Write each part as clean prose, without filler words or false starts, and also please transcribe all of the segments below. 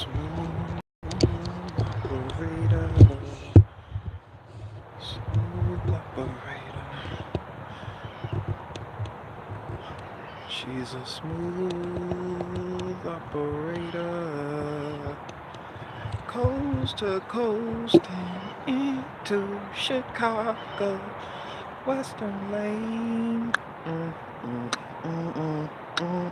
Smooth operator. Smooth operator. She's a smooth operator. Coast to coast and into Chicago. Western Lane. Mm, mm, mm, mm, mm.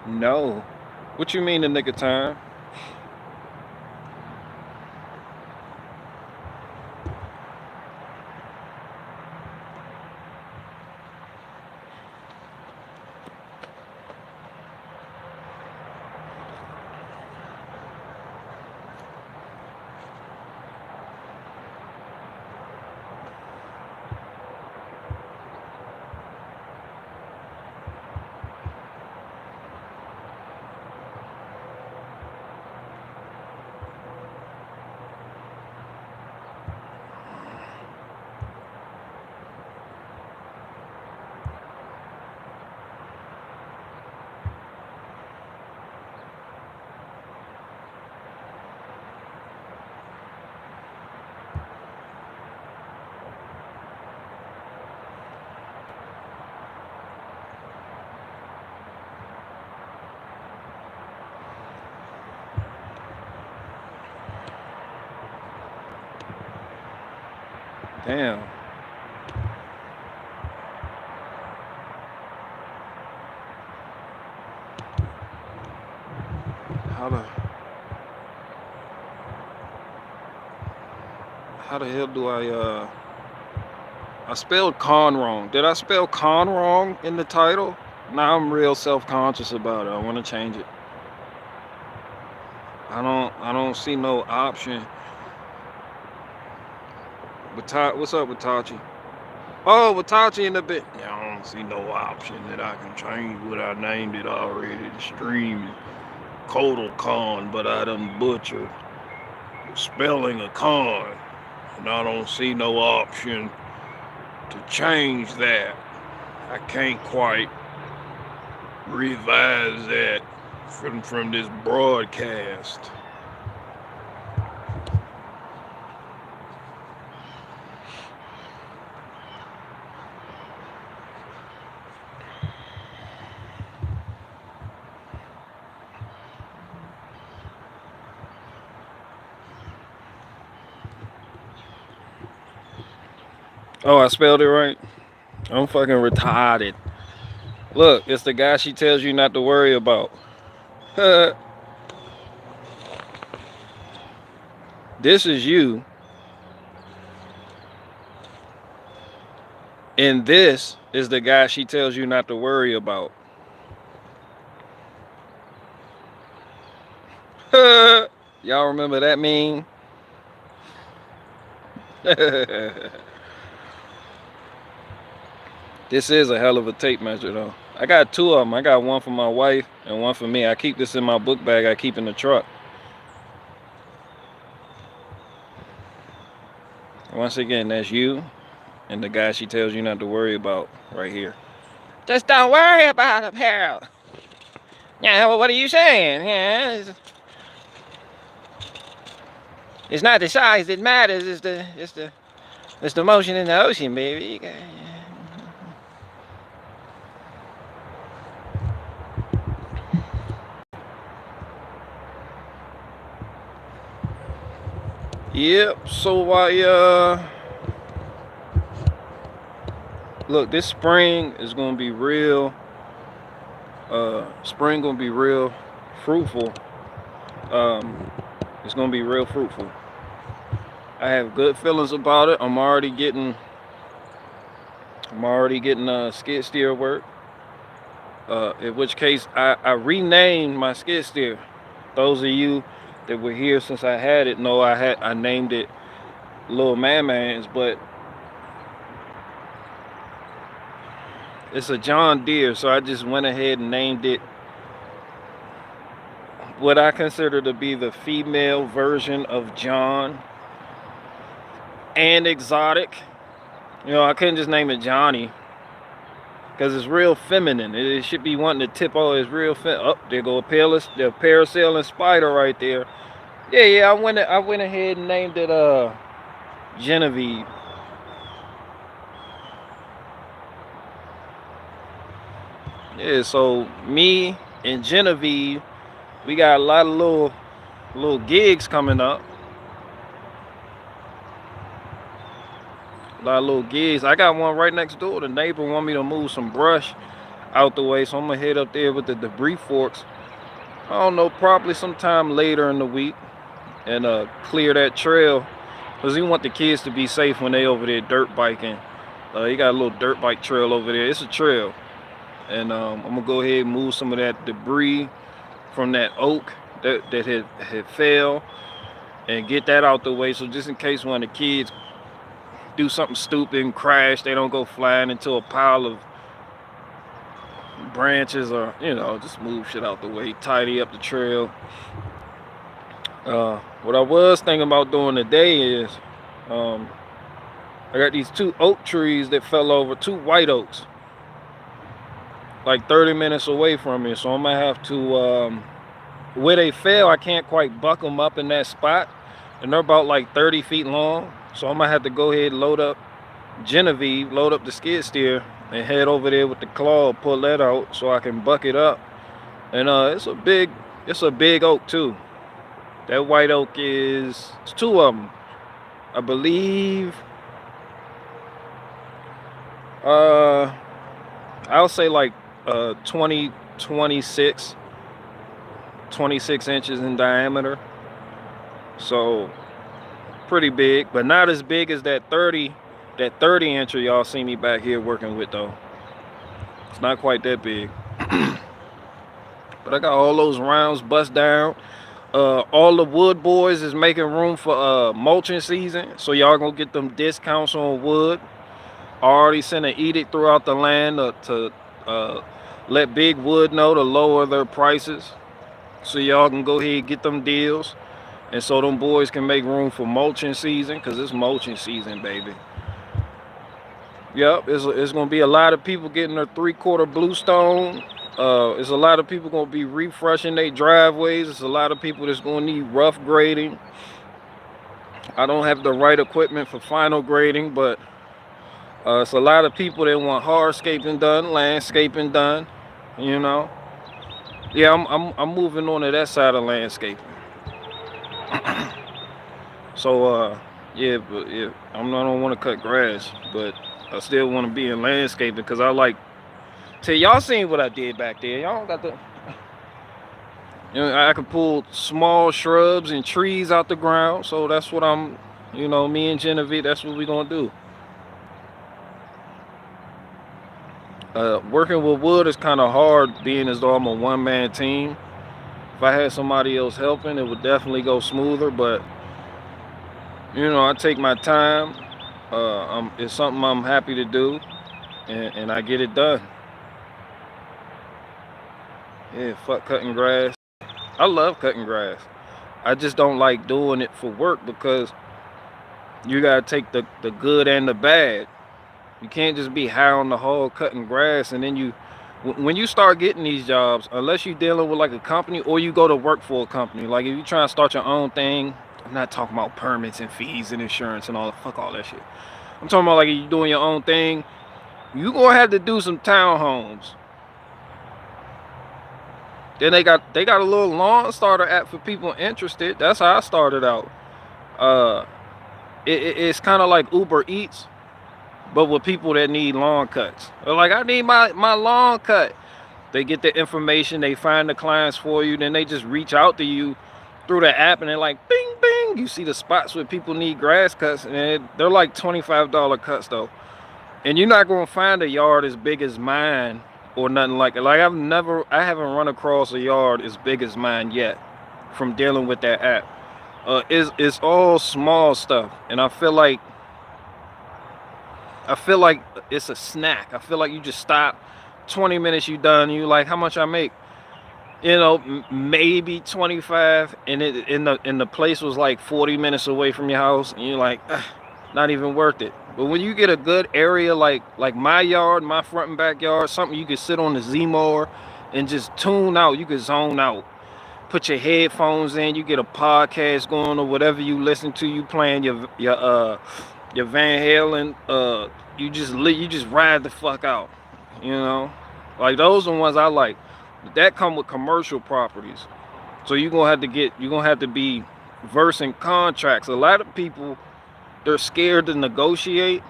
No. What you mean the nigga time? Damn. How the hell do I spelled Khan wrong. Did I spell Khan wrong in the title? Now I'm real self-conscious about it. I want to change it. I don't see no option. What's up, Watachi? Oh, Watachi in the bit. Yeah, I don't see no option that I can change what I named it already. The stream Kotal Khan, but I done butchered spelling a Khan. And I don't see no option to change that. I can't quite revise that from this broadcast. Oh, I spelled it right? I'm fucking retarded. Look, it's the guy she tells you not to worry about. This is you. And this is the guy she tells you not to worry about. Y'all remember that meme? This is a hell of a tape measure though. I got two of them. I got one for my wife and one for me. I keep this in my book bag I keep in the truck. Once again, that's you and the guy she tells you not to worry about right here. Just don't worry about him, Harold. Yeah, well, what are you saying? Yeah, it's not the size that matters. It's the motion in the ocean, baby. Yep. So look, this spring is gonna be real. Spring gonna be real fruitful. It's gonna be real fruitful. I have good feelings about it. I'm already getting skid steer work. In which case I renamed my skid steer. Those of you that were here since I had it know I named it Little Man-Man's, but it's a John Deere, so I just went ahead and named it what I consider to be the female version of John and exotic. You know, I couldn't just name it Johnny because it's real feminine. It should be wanting to tip all. It's real oh, there go a parasailing spider right there. Yeah. I went ahead and named it Genevieve. Yeah, so me and Genevieve, we got a lot of little gigs coming up. A lot of little gigs. I got one right next door. The neighbor want me to move some brush out the way, so I'm gonna head up there with the debris forks. I don't know, probably sometime later in the week, and clear that trail, because we want the kids to be safe when they over there dirt biking. You got a little dirt bike trail over there. It's a trail, and I'm gonna go ahead and move some of that debris from that oak that had fell, and get that out the way, so just in case one of the kids do something stupid and crash, they don't go flying into a pile of branches, or just move shit out the way, tidy up the trail. What I was thinking about doing today is I got these 2 oak trees that fell over, 2 white oaks, like 30 minutes away from me, so I'm gonna have to where they fell, I can't quite buck them up in that spot, and they're about like 30 feet long, so I'm gonna have to go ahead and load up Genevieve, load up the skid steer, and head over there with the claw, pull that out so I can buck it up. And it's a big oak too. That white oak it's 2 of them, I believe. I'll say like 26 inches in diameter, so pretty big, but not as big as that 30 incher y'all see me back here working with though. It's not quite that big. But I got all those rounds bust down. All the wood boys is making room for mulching season, so y'all gonna get them discounts on wood. I already sent an edict throughout the land to let Big Wood know to lower their prices, so y'all can go ahead and get them deals, and so them boys can make room for mulching season, because it's mulching season, baby. Yep, it's gonna be a lot of people getting their 3/4 bluestone. There's a lot of people gonna be refreshing their driveways. There's a lot of people that's gonna need rough grading. I don't have the right equipment for final grading, but it's a lot of people that want hardscaping done, landscaping done. Yeah, I'm moving on to that side of landscaping. So yeah, but yeah, I don't want to cut grass, but I still want to be in landscaping, because I like. Tell y'all seen what I did back there. Y'all got the. I can pull small shrubs and trees out the ground, so that's what I'm. Me and Genevieve, that's what we're gonna do. Working with wood is kind of hard, being as though I'm a one-man team. If I had somebody else helping, it would definitely go smoother, but I take my time. It's something I'm happy to do, and I get it done. Yeah, fuck cutting grass. I love cutting grass. I just don't like doing it for work, because you gotta take the good and the bad. You can't just be high on the hog cutting grass, and then when you start getting these jobs, unless you're dealing with like a company, or you go to work for a company, like if you try to start your own thing, I'm not talking about permits and fees and insurance and fuck all that shit. I'm talking about like if you're doing your own thing, you gonna have to do some townhomes. Then they got a little lawn starter app for people interested. That's how I started out. It's kind of like Uber Eats, but with people that need lawn cuts. They're like, I need my lawn cut. They get the information, they find the clients for you, then they just reach out to you through the app, and they're like, bing, bing. You see the spots where people need grass cuts, and they're like $25 cuts though. And you're not gonna find a yard as big as mine or nothing like it. Like I haven't run across a yard as big as mine yet from dealing with that app. It's all small stuff, and I feel like it's a snack. I feel like you just stop, 20 minutes you done, you like, how much I make? Maybe 25, and the place was like 40 minutes away from your house, and you're like, not even worth it. But when you get a good area like my yard, my front and backyard, something you can sit on the Z-mower and just tune out. You can zone out. Put your headphones in. You get a podcast going or whatever you listen to. You playing your Van Halen. You just ride the fuck out. You know, like those are the ones I like. That come with commercial properties. So you're gonna have to be versed in contracts. A lot of people, they're scared to negotiate,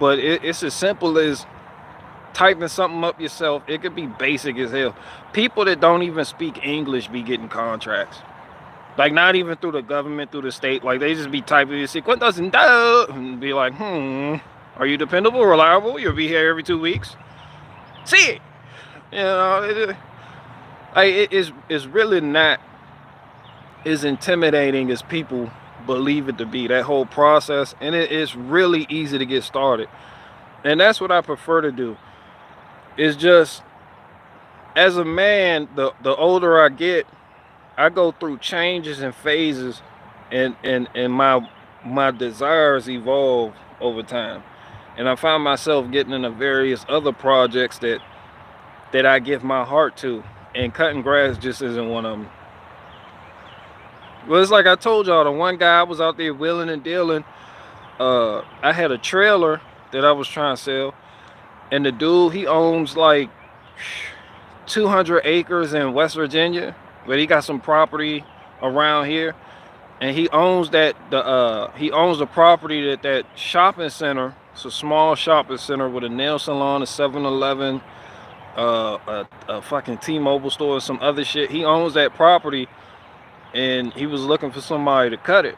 but it's as simple as typing something up yourself. It could be basic as hell. People that don't even speak English be getting contracts. Like not even through the government, through the state. Like they just be typing this what doesn't do and be like, are you dependable, reliable? You'll be here every 2 weeks. See it. You know, it's really not as intimidating as people believe it to be, that whole process, and it is really easy to get started. And that's what I prefer to do. Is just, as a man, the older I get, I go through changes and phases, and my desires evolve over time, and I find myself getting into various other projects that I give my heart to, and cutting grass just isn't one of them. Well, it's like I told y'all, the one guy I was out there wheeling and dealing, I had a trailer that I was trying to sell, and the dude, he owns like 200 acres in West Virginia, but he got some property around here, and he owns the property that shopping center. It's a small shopping center with a nail salon, a 7-Eleven, a fucking T-Mobile store, some other shit. He owns that property, and he was looking for somebody to cut it,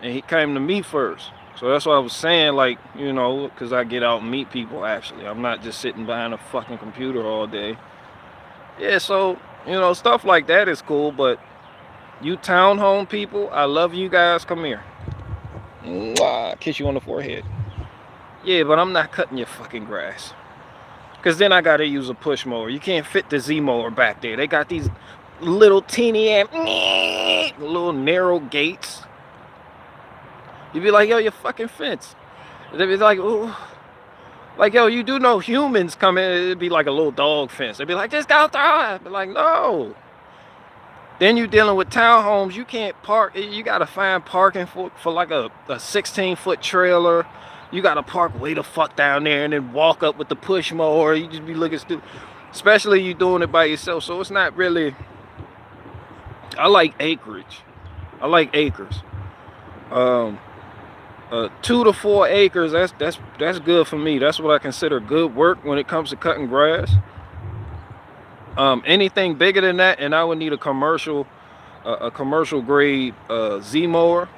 and he came to me first. So that's what I was saying, like, you know, because I get out and meet people, actually. I'm not just sitting behind a fucking computer all day. Yeah, so, you know, stuff like that is cool, but you townhome people, I love you guys. Come here. Mwah, kiss you on the forehead. Yeah, but I'm not cutting your fucking grass. Because then I got to use a push mower. You can't fit the Z-mower back there. They got these little teeny, little narrow gates. You'd be like, yo, your fucking fence. They'd be like, ooh. Like, yo, you do know humans come in, it'd be like a little dog fence. They'd be like, just go through it. I'd be like, no. Then you dealing with townhomes, you can't park. You got to find parking for like a 16-foot trailer. You got to park way the fuck down there and then walk up with the push mower. You just be looking stupid. Especially you doing it by yourself. So it's not really, I like acreage. I like acres. 2 to 4 acres, that's good for me. That's what I consider good work when it comes to cutting grass. Anything bigger than that, and I would need a commercial grade Z-mower.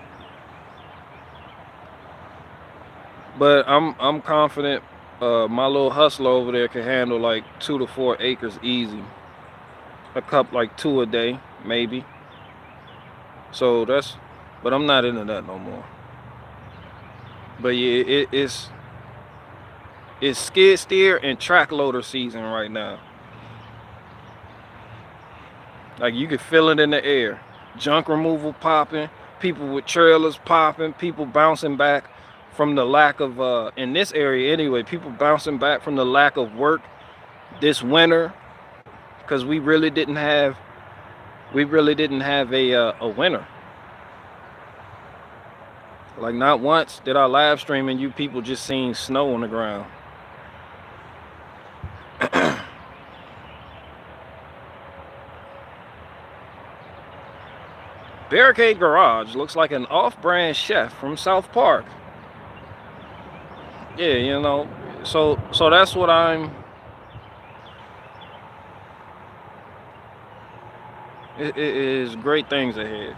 But I'm confident my little hustler over there can handle like 2 to 4 acres easy. A cup like 2 a day, maybe. So but I'm not into that no more. But yeah, it's skid steer and track loader season right now. Like you can feel it in the air. Junk removal popping, people with trailers popping, people bouncing back from the lack of in this area anyway, people bouncing back from the lack of work this winter, because we really didn't have a winter. Like not once did I live stream and you people just seen snow on the ground. Barricade Garage looks like an off-brand chef from South Park. Yeah, you know, so that's what it is great things ahead.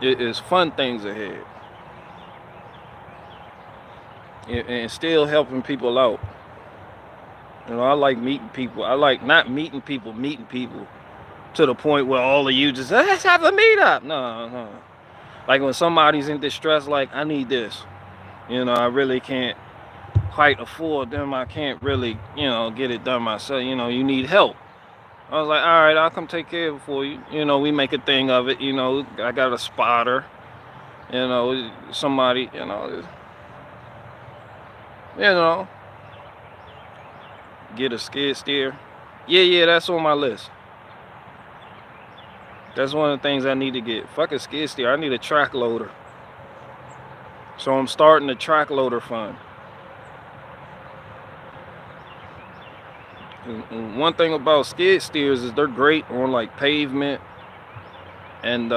It is fun things ahead. And still helping people out. You know, I like meeting people. I like not meeting people to the point where all of you just, let's have a meetup. No. Like when somebody's in distress, like, I need this. You know, I really can't quite afford them. I can't really, you know, get it done myself. You know, you need help. I was like, all right, I'll come take care of it for you. You know, we make a thing of it. You know, I got a spotter. You know, somebody, you know. You know, get a skid steer. Yeah, that's on my list. That's one of the things I need to get. Fuck a skid steer. I need a track loader. So I'm starting a track loader fund. And one thing about skid steers is they're great on like pavement and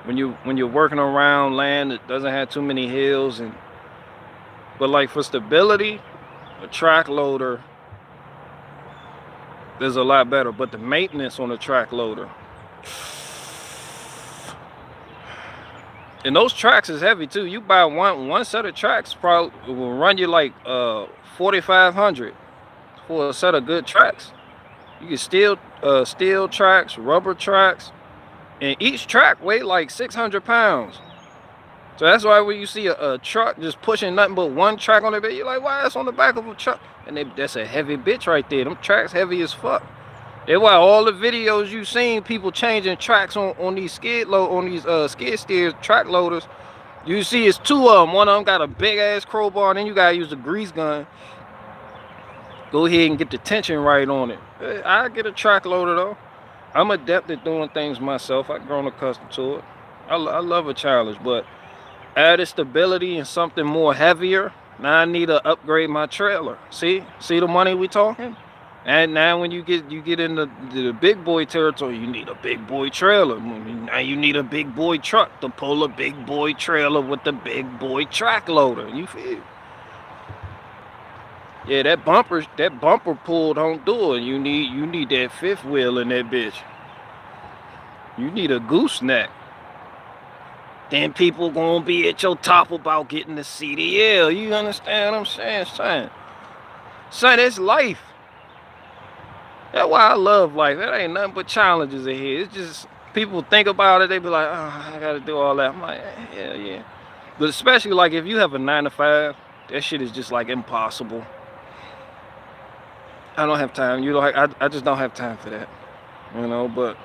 when you're working around land that doesn't have too many hills, but like for stability, a track loader is a lot better. But the maintenance on a track loader, and those tracks is heavy too. You buy one set of tracks probably will run you like $4,500 for a set of good tracks. You get steel tracks, rubber tracks, and each track weigh like 600 pounds. So that's why when you see a truck just pushing nothing but one track on the back, you're like, why that's on the back of a truck? And that's a heavy bitch right there. Them tracks heavy as fuck. That's why all the videos you seen people changing tracks on these skid steers, track loaders, you see it's two of them. One of them got a big ass crowbar, and then you gotta use the grease gun. Go ahead and get the tension right on it. I get a track loader though. I'm adept at doing things myself. I've grown accustomed to it. I love a challenge, but added stability and something more heavier. Now I need to upgrade my trailer. See the money we talking? And now when you get into the big boy territory, you need a big boy trailer. Now you need a big boy truck to pull a big boy trailer with the big boy track loader. You feel? Yeah, that bumper pull don't do it. You need that fifth wheel in that bitch. You need a gooseneck. Then people gonna be at your top about getting the CDL. You understand what I'm saying, son? Son, it's life. That's why I love life. It ain't nothing but challenges ahead. It's just people think about it, they be like, oh, I gotta do all that. I'm like, yeah. But especially like if you have a 9 to 5, that shit is just like impossible. I don't have time. I just don't have time for that. You know, but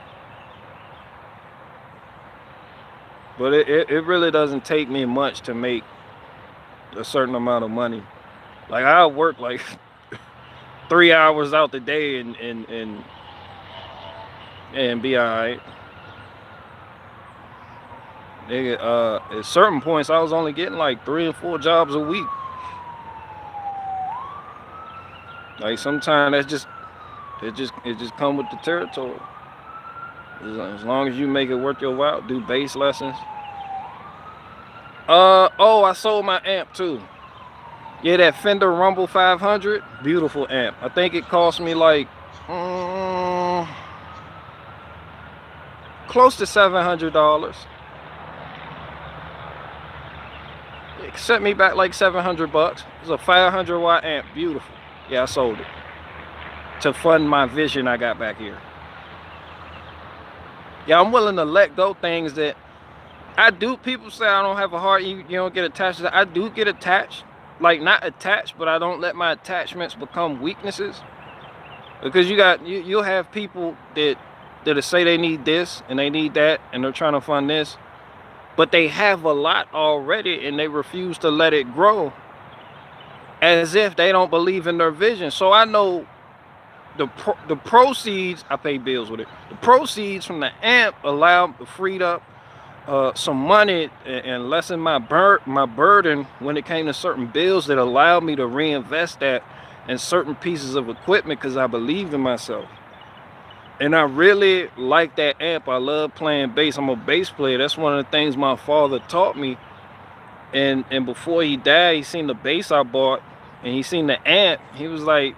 it really doesn't take me much to make a certain amount of money. Like I work like 3 hours out the day and be all right. At certain points I was only getting like 3 or 4 jobs a week. Like sometimes it just come with the territory. As long as you make it worth your while, do bass lessons. Oh, I sold my amp too. Yeah, that Fender Rumble 500, beautiful amp. I think it cost me like close to $700. It sent me back like $700. It was a 500 watt amp, beautiful. Yeah, I sold it to fund my vision I got back here. Yeah, I'm willing to let go things that I do. People say I don't have a heart, you don't get attached to that. I do get attached, like not attached, but I don't let my attachments become weaknesses. Because you'll have people that say they need this and they need that and they're trying to fund this, but they have a lot already and they refuse to let it grow, as if they don't believe in their vision. So I know the proceeds, I pay bills with it. The proceeds from the amp freed up some money and lessened my burden when it came to certain bills that allowed me to reinvest that in certain pieces of equipment because I believe in myself. And I really like that amp. I love playing bass. I'm a bass player. That's one of the things my father taught me. And before he died, he seen the bass I bought and he seen the amp. He was like,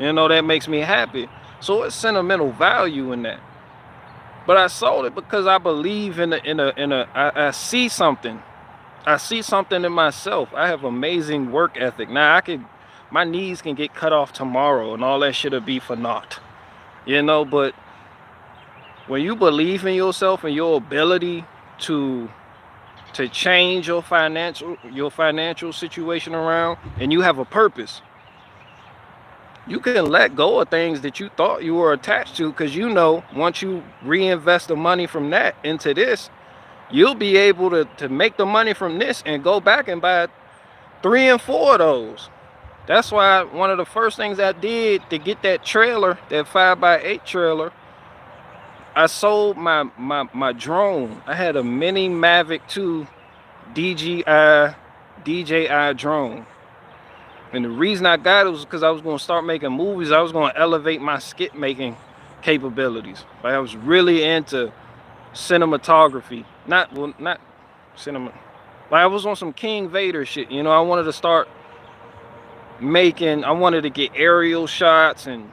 you know, that makes me happy. So it's sentimental value in that. But I sold it because I believe I see something. I see something in myself. I have amazing work ethic. Now my knees can get cut off tomorrow and all that shit'll be for naught. You know, but when you believe in yourself and your ability to change your financial situation around, and you have a purpose, you can let go of things that you thought you were attached to, because you know once you reinvest the money from that into this, you'll be able to make the money from this and go back and buy 3 and 4 of those. That's why one of the first things I did to get that trailer, that 5x8 trailer, I sold my drone. I had a mini Mavic 2 DJI drone. And the reason I got it was because I was going to start making movies. I was going to elevate my skit making capabilities. Like I was really into cinematography. Not cinema. Like I was on some King Vader shit. You know, I wanted to start I wanted to get aerial shots and,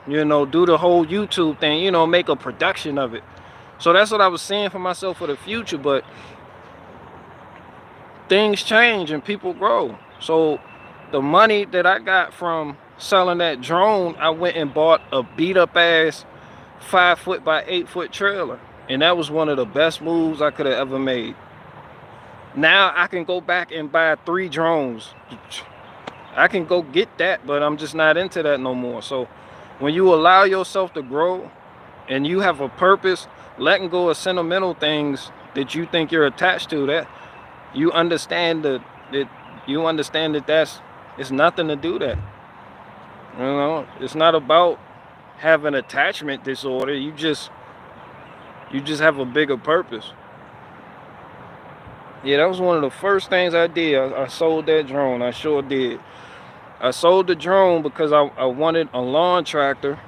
you know, do the whole YouTube thing, you know, make a production of it. So that's what I was seeing for myself for the future. But things change and people grow. So the money that I got from selling that drone, I went and bought a beat up ass 5 foot by 8 foot trailer. And that was one of the best moves I could have ever made. Now I can go back and buy 3 drones. I can go get that, but I'm just not into that no more. So when you allow yourself to grow and you have a purpose, letting go of sentimental things that you think you're attached to, that you understand that that's it's nothing to do that. You know, it's not about having attachment disorder. You just have a bigger purpose. Yeah, that was one of the first things I did. I sold that drone. I sure did. I sold the drone because I wanted a lawn tractor.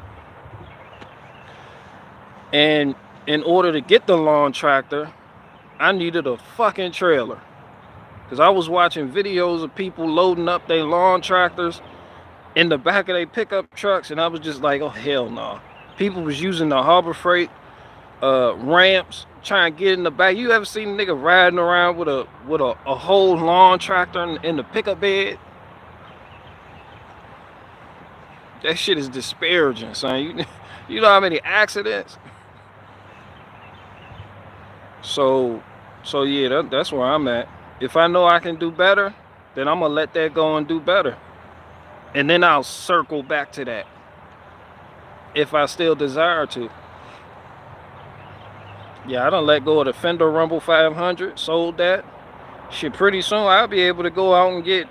And in order to get the lawn tractor, I needed a fucking trailer. Because I was watching videos of people loading up their lawn tractors in the back of their pickup trucks. And I was just like, oh, hell no. People was using the Harbor Freight ramps, trying to get in the back. You ever seen a nigga riding around with a whole lawn tractor in the pickup bed? That shit is disparaging, son. You know how many accidents? So yeah, that's where I'm at. If I know I can do better, then I'm gonna let that go and do better. And then I'll circle back to that if I still desire to. Yeah, I done let go of the Fender Rumble 500, sold that. Shit, pretty soon I'll be able to go out and get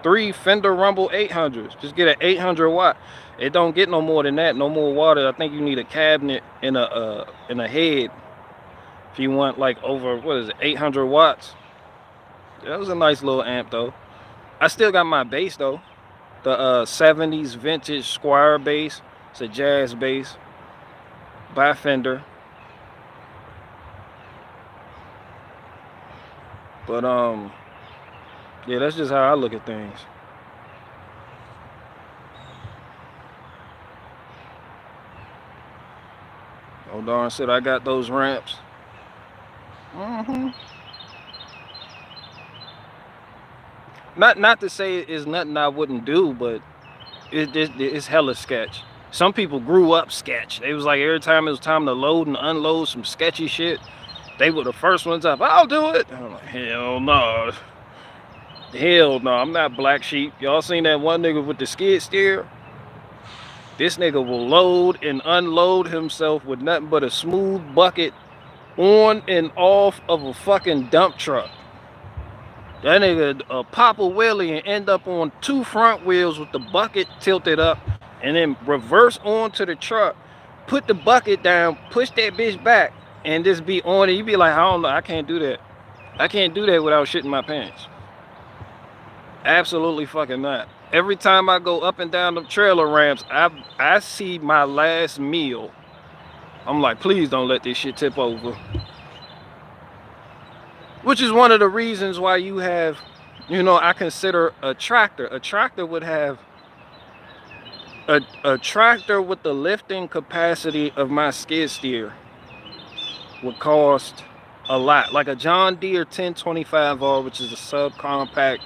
3 Fender Rumble 800s. Just get an 800 watt. It don't get no more than that, no more water. I think you need a cabinet and a head if you want like over, what is it, 800 watts. That was a nice little amp though. I still got my bass though. The 70s vintage Squire bass. It's a jazz bass by Fender. But yeah, that's just how I look at things. Oh darn shit, I got those ramps. Not to say it's nothing I wouldn't do, but it's hella sketch. Some people grew up sketch. They was like, every time it was time to load and unload some sketchy shit, they were the first ones up. I'll do it. I'm like, hell no. Hell no, I'm not black sheep. Y'all seen that one nigga with the skid steer? This nigga will load and unload himself with nothing but a smooth bucket on and off of a fucking dump truck. That nigga pop a wheelie and end up on 2 front wheels with the bucket tilted up and then reverse onto the truck, put the bucket down, push that bitch back, and just be on it. You be like, I don't know, I can't do that. I can't do that without shitting my pants. Absolutely fucking not. Every time I go up and down the trailer ramps, I see my last meal. I'm like, please don't let this shit tip over. Which is one of the reasons why you have, you know, I consider a tractor. A tractor would have, a tractor with the lifting capacity of my skid steer would cost a lot. Like a John Deere 1025R, which is a subcompact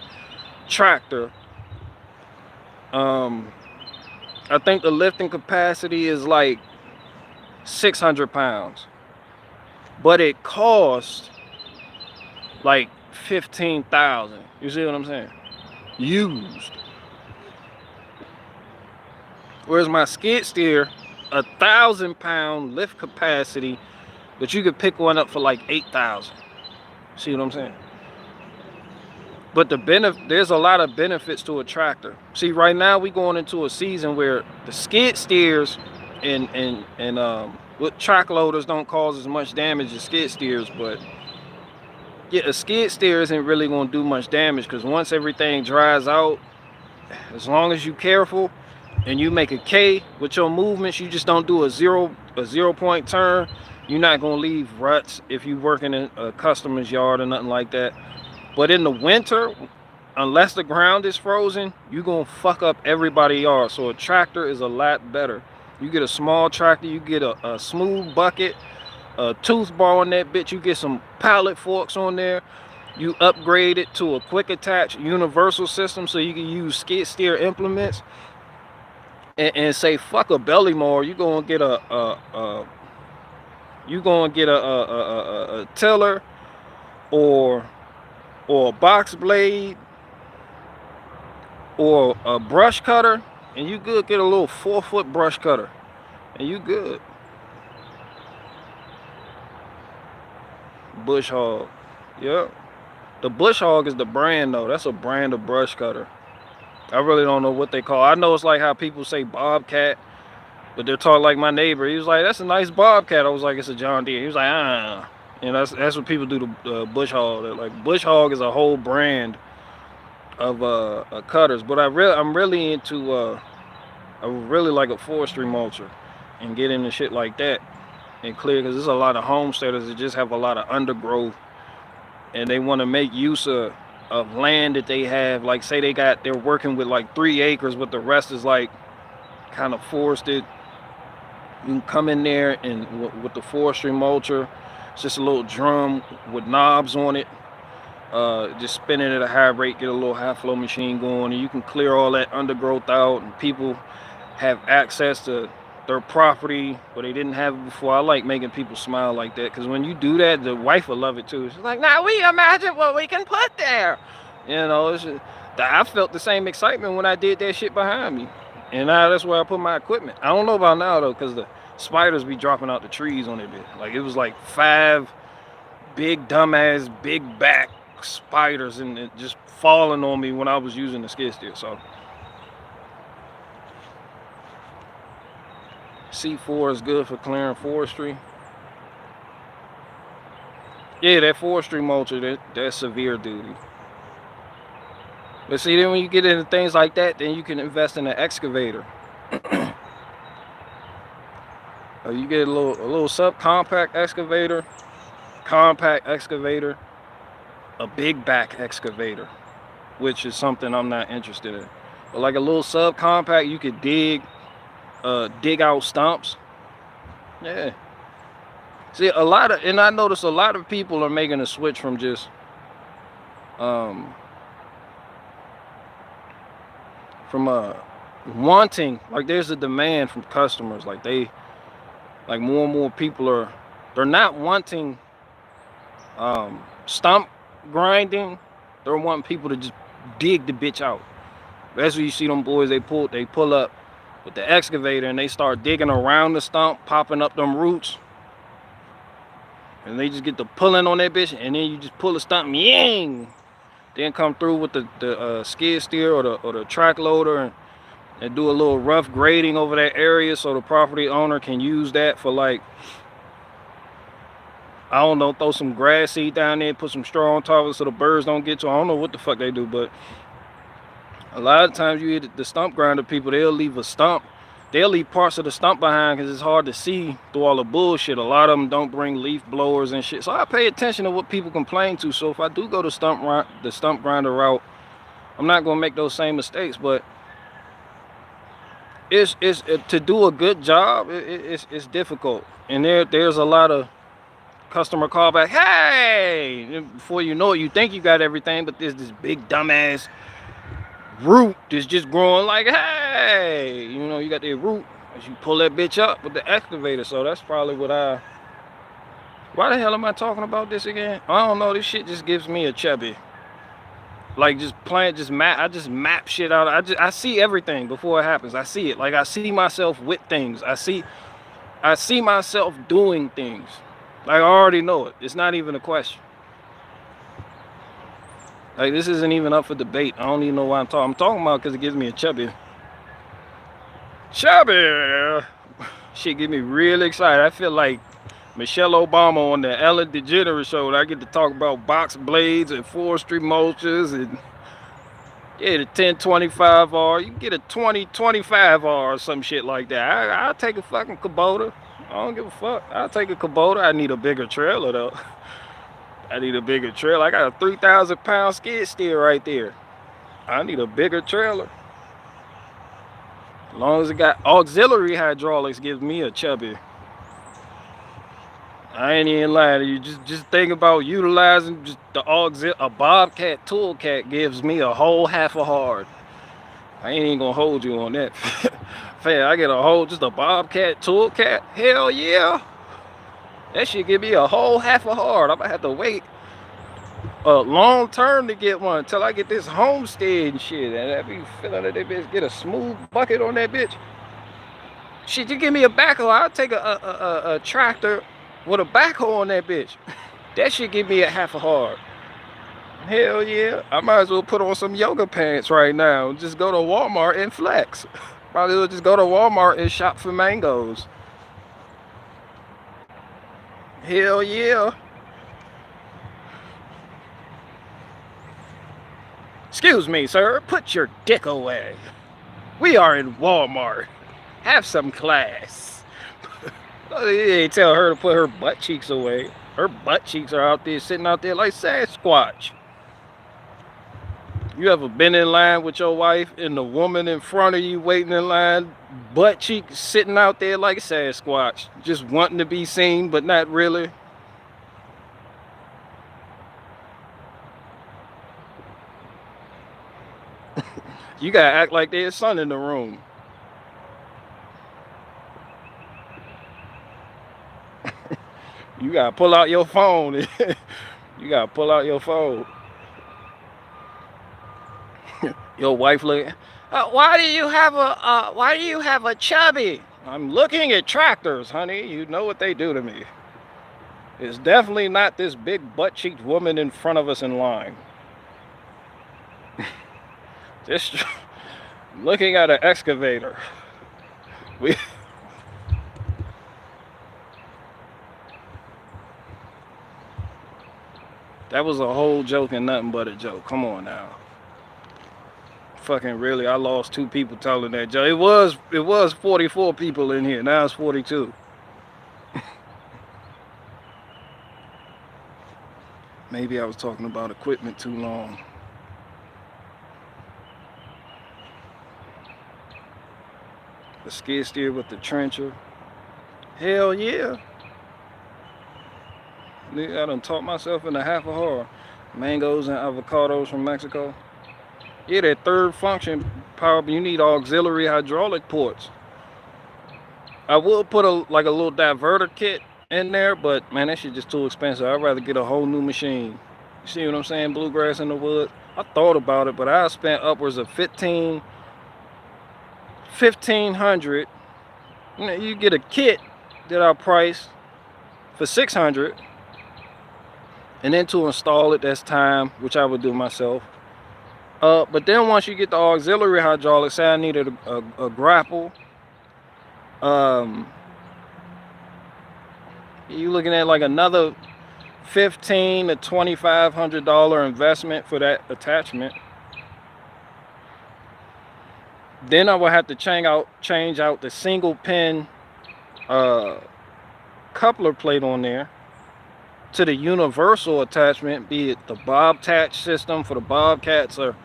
tractor. I think the lifting capacity is like 600 pounds. But it costs like 15,000. You see what I'm saying? Used. Whereas my skid steer, 1,000 pound lift capacity, but you could pick one up for like 8,000. See what I'm saying? But there's a lot of benefits to a tractor. See, right now we going into a season where the skid steers and with track loaders don't cause as much damage as skid steers, but yeah, a skid steer isn't really going to do much damage because once everything dries out, as long as you're careful and you make a K with your movements, you just don't do a zero point turn, you're not going to leave ruts if you're working in a customer's yard or nothing like that. But in the winter, unless the ground is frozen, you're going to fuck up everybody's yard. So a tractor is a lot better. You get a small tractor, you get a smooth bucket, a tooth bar on that bitch, you get some pallet forks on there, you upgrade it to a quick attach universal system so you can use skid steer implements, and say fuck a belly mower. You're gonna get a tiller or a box blade or a brush cutter, and you good. Get a little 4-foot brush cutter and you good. Bush hog. Yep. The bush hog is the brand though. That's a brand of brush cutter. I really don't know what they call. I know it's like how people say bobcat, but they're talking like my neighbor. He was like, that's a nice bobcat. I was like, it's a John Deere. He was like, ah. And that's what people do to bush hog. They're like, bush hog is a whole brand of cutters. But I'm really into I really like a forestry mulcher and get into shit like that and clear, because there's a lot of homesteaders that just have a lot of undergrowth and they want to make use of land that they have. Like say they're working with like 3 acres, but the rest is like kind of forested. You can come in there and with the forestry mulcher, it's just a little drum with knobs on it, just spin it at a high rate, get a little high flow machine going, and you can clear all that undergrowth out, and people have access to their property where they didn't have it before. I like making people smile like that, because when you do that, the wife will love it too. She's like, now we imagine what we can put there. You know, it's just, I felt the same excitement when I did that shit behind me. And now that's where I put my equipment. I don't know about now though, because the spiders be dropping out the trees on it. Like it was like 5 big dumbass big back spiders and it just falling on me when I was using the skid steer. So C4 is good for clearing forestry. Yeah, that forestry mulcher, that's severe duty. But see, then when you get into things like that, then you can invest in an excavator. Or you get a little subcompact excavator, compact excavator, a big back excavator, which is something I'm not interested in. But like a little subcompact, you could dig out stumps. Yeah. See, and I notice a lot of people are making a switch from just wanting, like there's a demand from customers, like more and more people they're not wanting stump grinding, they're wanting people to just dig the bitch out. That's what you see them boys, they pull up with the excavator and they start digging around the stump, popping up them roots, and they just get the pulling on that bitch, and then you just pull the stump, yang, then come through with the skid steer or the track loader and do a little rough grading over that area so the property owner can use that for, like, I don't know, throw some grass seed down there, put some straw on top of it so the birds don't get to it. I don't know what the fuck they do, but a lot of times you hear the stump grinder people, they'll leave parts of the stump behind because it's hard to see through all the bullshit. A lot of them don't bring leaf blowers and shit, so I pay attention to what people complain to. So if I do go the stump grinder route, I'm not gonna make those same mistakes. But it's to do a good job, it's difficult, and there's a lot of customer callback. Hey, before you know it, you think you got everything, but there's this big dumbass root that's just growing. Like, hey, you know, you got the root as you pull that bitch up with the excavator. So that's probably what why the hell am I talking about this again? I don't know, this shit just gives me a chubby. Like, I just map shit out. I see everything before it happens. I see it. Like, I see myself with things. I see myself doing things. Like, I already know it. It's not even a question. Like, this isn't even up for debate. I don't even know why I'm talking. I'm talking about because it gives me a chubby. Chubby! Shit get me really excited. I feel like Michelle Obama on the Ellen DeGeneres show. I get to talk about box blades and forestry mulches and yeah, the 1025R. You can get a 2025R or some shit like that. I'll take a fucking Kubota. I don't give a fuck. I'll take a Kubota. I need a bigger trailer though. I need a bigger trailer. I got a 3,000 pound skid steer right there. I need a bigger trailer. As long as it got auxiliary hydraulics, gives me a chubby. I ain't even lying to you. Just think about utilizing just the a Bobcat toolcat gives me a whole half a hard. I ain't even gonna hold you on that. Fam, I get a whole just a Bobcat toolcat. Hell yeah. That shit give me a whole half a hard. I'm gonna have to wait a long term to get one until I get this homestead and shit. And I be feeling that bitch get a smooth bucket on that bitch. Shit, you give me a backhoe, I'll take a tractor with a backhoe on that bitch. That shit give me a half a hard. Hell yeah. I might as well put on some yoga pants right now and just go to Walmart and flex. Might as well just go to Walmart and shop for mangoes. Hell yeah. Excuse me, sir. Put your dick away. We are in Walmart. Have some class. They ain't tell her to put her butt cheeks away. Her butt cheeks are out there, sitting out there like Sasquatch. You ever been in line with your wife and the woman in front of you waiting in line, butt cheeks sitting out there like Sasquatch, just wanting to be seen, but not really? You gotta act like there's sun in the room. You gotta pull out your phone. You gotta pull out your phone. Your wife looking. Why do you have a chubby? I'm looking at tractors, honey. You know what they do to me. It's definitely not this big butt-cheeked woman in front of us in line. Just looking at an excavator. That was a whole joke and nothing but a joke. Come on now. Fucking really, I lost 2 people telling that joke. It was 44 people in here. Now it's 42. Maybe I was talking about equipment too long. The skid steer with the trencher. Hell yeah. I done taught myself in a half a hard. Mangoes and avocados from Mexico. Yeah, that third function power, you need auxiliary hydraulic ports. I would put a little diverter kit in there, but man, that shit just too expensive. I'd rather get a whole new machine. You see what I'm saying? Bluegrass in the woods. I thought about it, but I spent upwards of $1,500. You get a kit that I priced for $600, and then to install it, that's time, which I would do myself. But then once you get the auxiliary hydraulics, say I needed a grapple. You're looking at like another $1,500 to $2,500 investment for that attachment. Then I will have to change out the single pin coupler plate on there to the universal attachment, be it the Bobcat system for the Bobcats or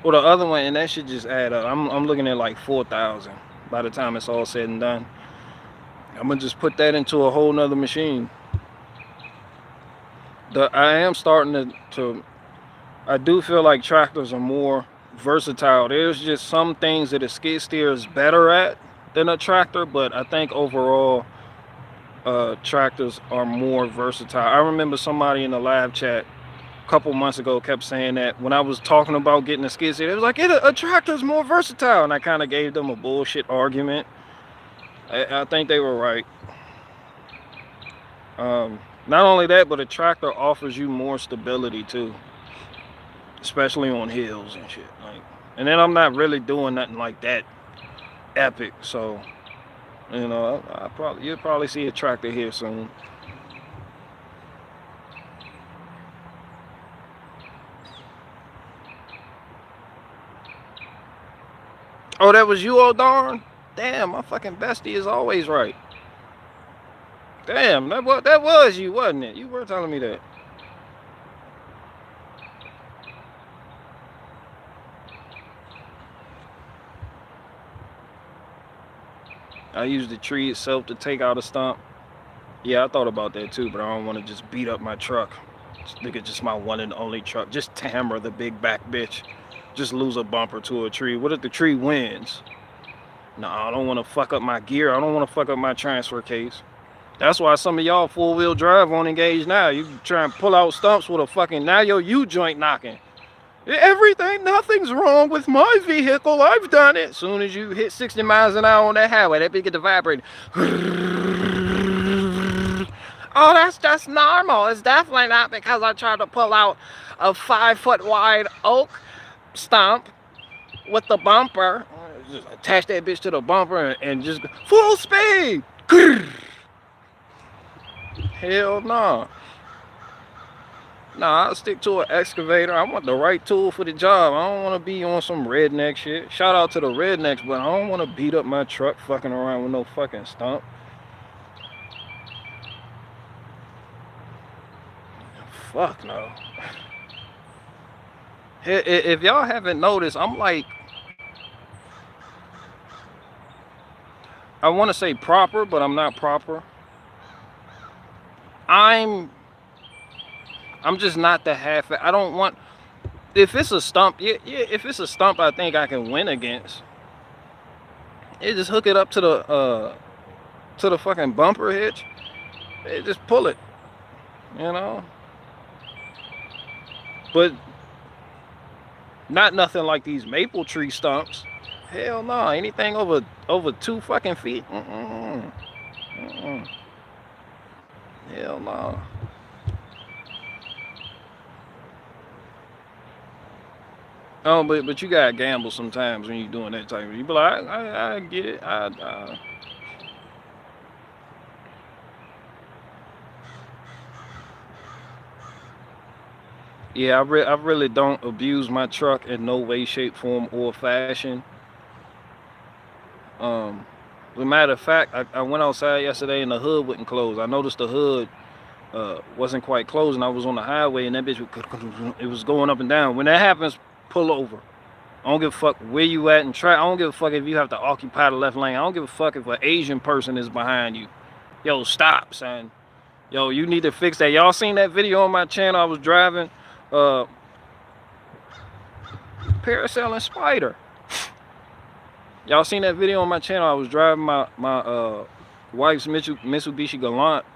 the other one, and that should just add up. I'm looking at like $4,000 by the time it's all said and done. I'm gonna just put that into a whole nother machine. I am starting to I do feel like tractors are more versatile. There's just some things that a skid steer is better at than a tractor, but I think overall tractors are more versatile. I remember somebody in the live chat a couple months ago kept saying that when I was talking about getting a skid steer, it was like, a tractor is more versatile, and I kind of gave them a bullshit argument. I think they were right. Not only that, but a tractor offers you more stability too, especially on hills and shit. Like, and then I'm not really doing nothing like that epic, so you know, you'll probably see a tractor here soon. Oh, that was you, oh darn! Damn, my fucking bestie is always right. Damn, that was you, wasn't it? You were telling me that. I use the tree itself to take out a stump. Yeah, I thought about that too, but I don't want to just beat up my truck. Look at just my one and only truck. Just hammer the big back bitch. Just lose a bumper to a tree. What if the tree wins? No, I don't want to fuck up my gear. I don't want to fuck up my transfer case. That's why some of y'all four-wheel drive won't engage now. You try and pull out stumps with a fucking, now your U-joint knocking. Nothing's wrong with my vehicle. I've done it. As soon as you hit 60 miles an hour on that highway, that bitch get to vibrate. Oh, that's just normal. It's definitely not because I tried to pull out a 5-foot wide oak stump with the bumper. Just attach that bitch to the bumper and just go full speed. Hell no. Nah, I'll stick to an excavator. I want the right tool for the job. I don't want to be on some redneck shit. Shout out to the rednecks, but I don't want to beat up my truck fucking around with no fucking stump. Fuck no. If y'all haven't noticed, I'm like, I want to say proper, but I'm not proper. I'm just not the half. I don't want. If it's a stump, yeah. If it's a stump, I think I can win against. It just hook it up to the fucking bumper hitch. It just pull it, you know. But not nothing like these maple tree stumps. Hell no, anything over 2 fucking feet. Hell no. Oh, but you gotta gamble sometimes when you're doing that type of. You be like, I get it. Yeah, I really don't abuse my truck in no way, shape, form, or fashion. As a matter of fact, I went outside yesterday and the hood wouldn't close. I noticed the hood wasn't quite closing. I was on the highway and that bitch, it was going up and down. When that happens, pull over. I don't give a fuck where you at and try. I don't give a fuck if you have to occupy the left lane. I don't give a fuck if an Asian person is behind you. Yo, stop, son. Yo, you need to fix that. Y'all seen that video on my channel? I was driving Parasailing Spider. Y'all seen that video on my channel? I was driving my wife's Mitsubishi Galant,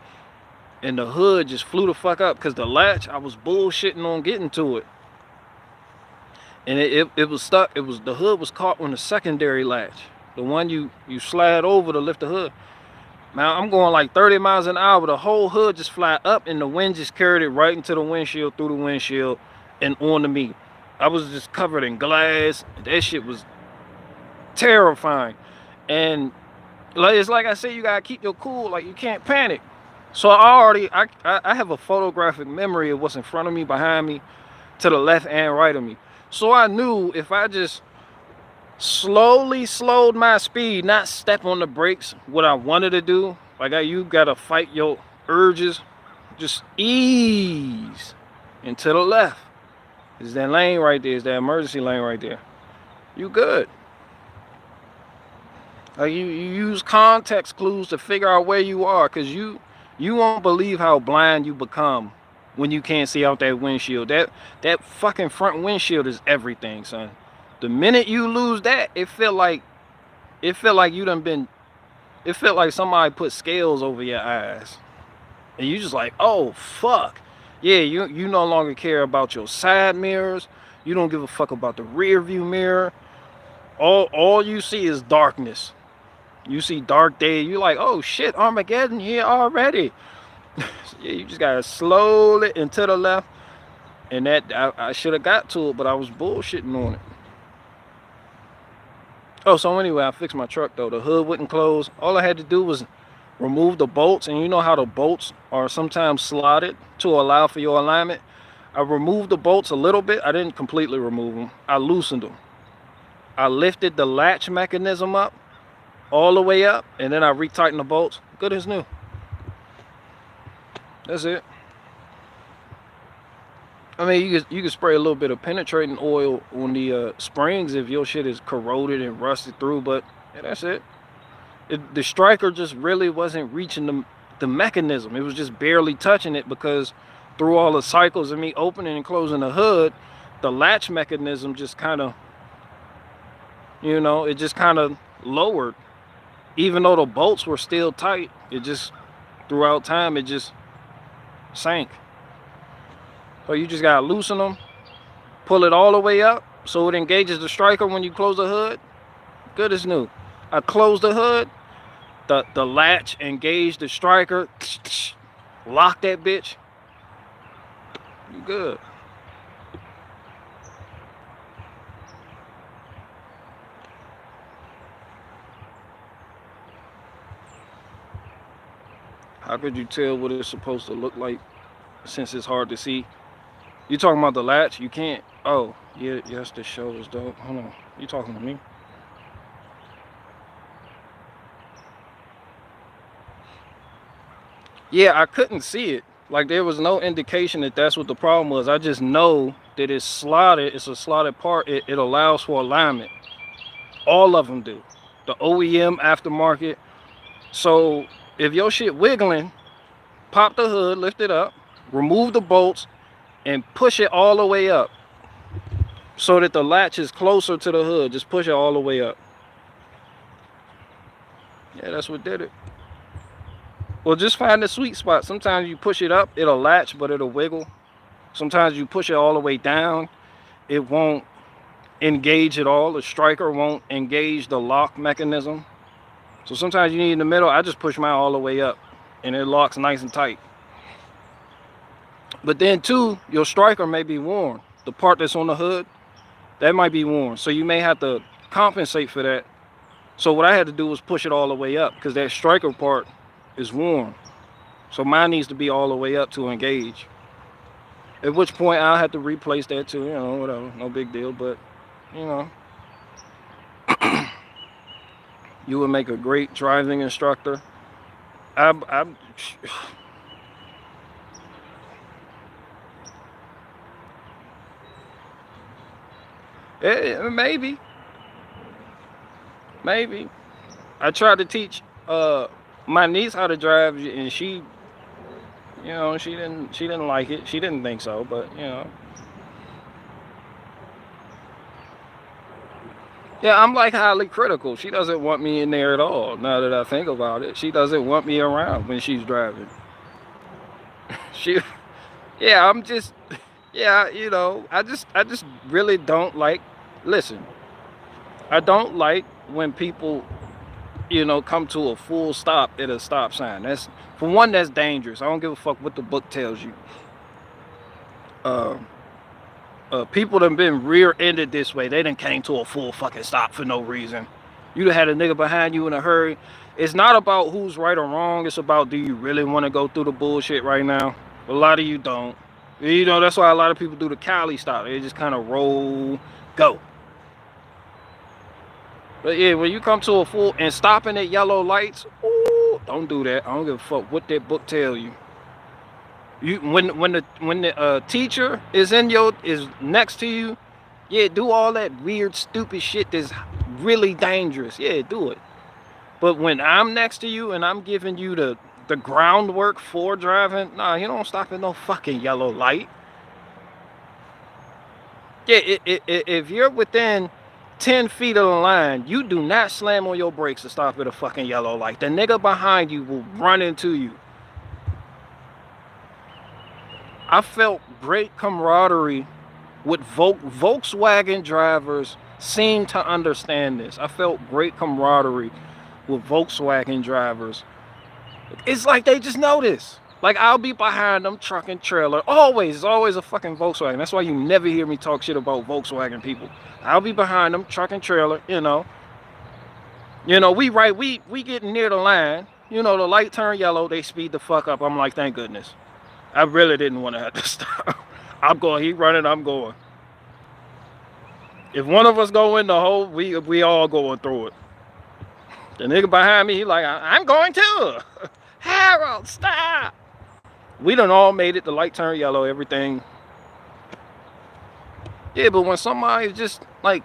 and the hood just flew the fuck up because the latch, I was bullshitting on getting to it, and it was stuck. The hood was caught on the secondary latch, the one you slide over to lift the hood. Now I'm going like 30 miles an hour. The whole hood just fly up, and the wind just carried it right into the windshield, through the windshield, and onto me. I was just covered in glass. That shit was terrifying. And it's like I said, you gotta keep your cool. Like, you can't panic. So I have a photographic memory of what's in front of me, behind me, to the left and right of me. So I knew if I just slowly slowed my speed, not step on the brakes, what I wanted to do, like you gotta fight your urges, just ease into the left. Is that lane right there? Is that emergency lane right there? You good. Like you use context clues to figure out where you are, because you won't believe how blind you become when you can't see out that windshield. That fucking front windshield is everything, son. The minute you lose that, it felt like you done been, it felt like somebody put scales over your eyes. And you just like, oh fuck. Yeah, you no longer care about your side mirrors. You don't give a fuck about the rear view mirror. All you see is darkness. You see dark day, you like, oh shit, Armageddon here already. So yeah, you just gotta slowly and to the left. And that I should have got to it, but I was bullshitting on it. Oh, so anyway, I fixed my truck though. The hood wouldn't close. All I had to do was remove the bolts, and you know how the bolts are sometimes slotted to allow for your alignment. I removed the bolts a little bit. I didn't completely remove them. I loosened them. I lifted the latch mechanism up all the way up, and then I retightened the bolts. Good as new. That's it. I mean, you can spray a little bit of penetrating oil on the springs if your shit is corroded and rusted through, but yeah, that's it. The striker just really wasn't reaching the mechanism. It was just barely touching it because through all the cycles of me opening and closing the hood, the latch mechanism just kind of, it just kind of lowered. Even though the bolts were still tight, it just, throughout time, it just sank. So you just gotta loosen them, pull it all the way up so it engages the striker when you close the hood. Good as new. I closed the hood, the latch engaged the striker, lock that bitch. You good. How could you tell what it's supposed to look like since it's hard to see? You talking about the latch? You can't. Oh, yeah, yes, the show is dope. Hold on. You talking to me? Yeah, I couldn't see it. Like, there was no indication that that's what the problem was. I just know that it's slotted. It's a slotted part. It allows for alignment. All of them do. The OEM aftermarket. So if your shit wiggling, pop the hood, lift it up, remove the bolts, and push it all the way up so that the latch is closer to the hood. Just push it all the way up. Yeah, that's what did it. Well, just find the sweet spot. Sometimes you push it up, it'll latch, but it'll wiggle. Sometimes you push it all the way down, it won't engage at all. The striker won't engage the lock mechanism. So sometimes you need in the middle. I just push mine all the way up and it locks nice and tight. But then too, your striker may be worn. The part that's on the hood, that might be worn. So you may have to compensate for that. So what I had to do was push it all the way up because that striker part is worn. So mine needs to be all the way up to engage. At which point I'll have to replace that too, whatever, no big deal. But, you would make a great driving instructor. I'm maybe. I tried to teach my niece how to drive, and she didn't like it. She didn't think so, but yeah, I'm like highly critical. She doesn't want me in there at all. Now that I think about it, she doesn't want me around when she's driving. She, yeah, I'm just, yeah, I just really don't like. Listen, I don't like when people, come to a full stop at a stop sign. That's, for one, that's dangerous. I don't give a fuck what the book tells you. People done been rear-ended this way. They done came to a full fucking stop for no reason. You done had a nigga behind you in a hurry. It's not about who's right or wrong. It's about, do you really want to go through the bullshit right now? A lot of you don't. That's why a lot of people do the Cali stop. They just kind of roll, go. But yeah, when you come to a full and stopping at yellow lights, ooh, don't do that. I don't give a fuck what that book tell you. When the teacher is next to you, yeah, do all that weird stupid shit that's really dangerous. Yeah, do it. But when I'm next to you and I'm giving you the groundwork for driving, nah, you don't stop at no fucking yellow light. Yeah, if you're within 10 feet of the line, you do not slam on your brakes to stop at a fucking yellow light. The nigga behind you will run into you. I felt great camaraderie with Volkswagen drivers. Seem to understand this. I felt great camaraderie with Volkswagen drivers. It's like they just know this. Like, I'll be behind them truck and trailer. Always, it's always a fucking Volkswagen. That's why you never hear me talk shit about Volkswagen people. I'll be behind them truck and trailer, you know. We getting near the line. You know, the light turn yellow, they speed the fuck up. I'm like, thank goodness. I really didn't want to have to stop. I'm going, he running, I'm going. If one of us go in the hole, we all going through it. The nigga behind me, he like, I'm going too. Harold, stop. We done all made it, the light turned yellow, everything. Yeah, but when somebody just like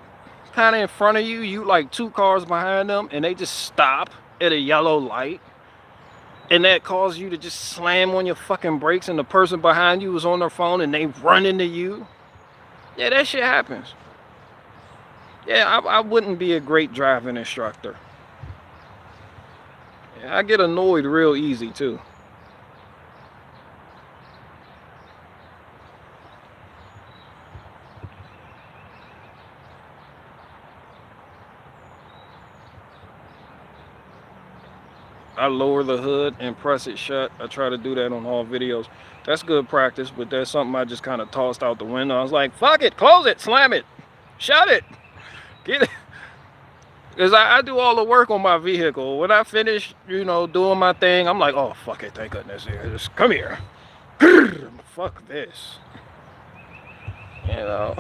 kind of in front of you, you like 2 cars behind them, and they just stop at a yellow light, and that causes you to just slam on your fucking brakes, and the person behind you was on their phone and they run into you. Yeah, that shit happens. Yeah, I wouldn't be a great driving instructor. Yeah, I get annoyed real easy too. I lower the hood and press it shut. I try to do that on all videos. That's good practice, but that's something I just kind of tossed out the window. I was like, fuck it, close it, slam it, shut it, get it. Because I do all the work on my vehicle. When I finish, you know, doing my thing, I'm like, oh, fuck it, thank goodness. Just come here. Fuck this. You know.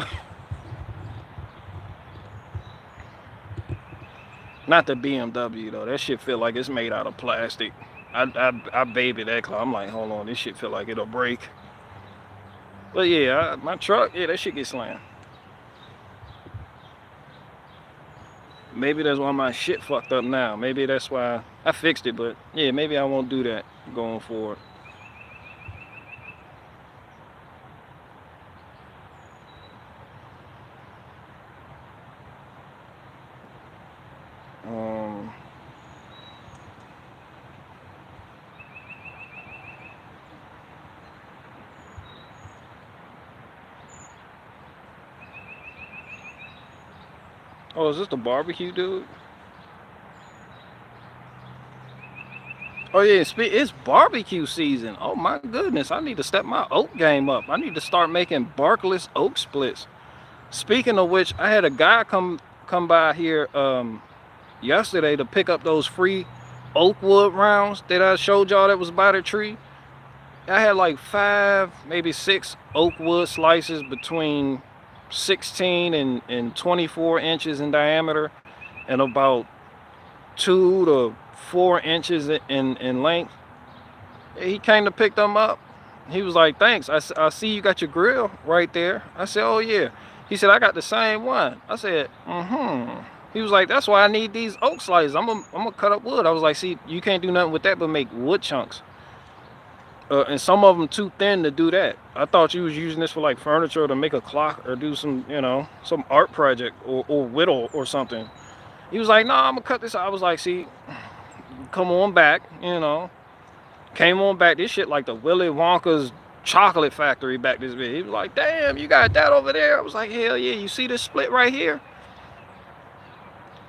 Not the BMW though. That shit feel like it's made out of plastic. I baby that car. I'm like, hold on, this shit feel like it'll break. But yeah, my truck, yeah, that shit gets slammed. Maybe that's why my shit fucked up now. Maybe that's why I fixed it, but yeah, maybe I won't do that going forward. Oh, is this the barbecue dude? Oh yeah, it's barbecue season. Oh my goodness, I need to step my oak game up. I need to start making barkless oak splits. Speaking of which, I had a guy come by here yesterday to pick up those free oak wood rounds that I showed y'all that was by the tree. I had like 5, maybe 6 oak wood slices between 16 and 24 inches in diameter and about 2 to 4 inches in length. He came to pick them up. He was like, thanks, I see you got your grill right there. I said, oh yeah. He said, I got the same one. I said, He was like, that's why I need these oak slices. I'm gonna cut up wood. I was like, see, you can't do nothing with that but make wood chunks. And some of them too thin to do that. I thought you was using this for like furniture, to make a clock or do some, you know, some art project or whittle or something. He was like, no, I'm gonna cut this out. I was like, see, come on back, you know. Came on back. This shit like the Willy Wonka's chocolate factory back this big. He was like, damn, you got that over there? I was like, hell yeah, you see this split right here?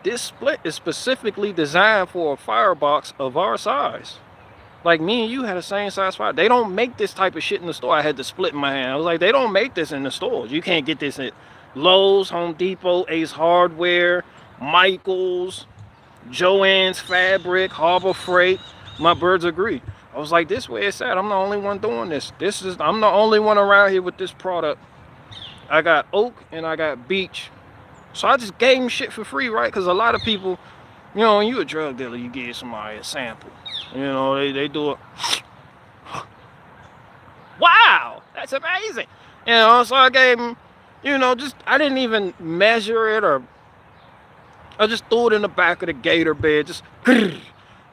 This split is specifically designed for a firebox of our size. Like me and you had the same size fire. They don't make this type of shit in the store. I had to split in my hand. I was like, they don't make this in the stores. You can't get this at Lowe's, Home Depot, Ace Hardware, Michael's, Joann's Fabric, Harbor Freight. My birds agree. I was like, this way it's at. I'm the only one doing this. I'm the only one around here with this product. I got oak and I got beech. So I just gave them shit for free, right? Because a lot of people, you know, when you a drug dealer, you give somebody a sample. You know, they do it. Wow, that's amazing. You know, so I gave them, you know, just, I didn't even measure it, or I just threw it in the back of the gator bed. Just, it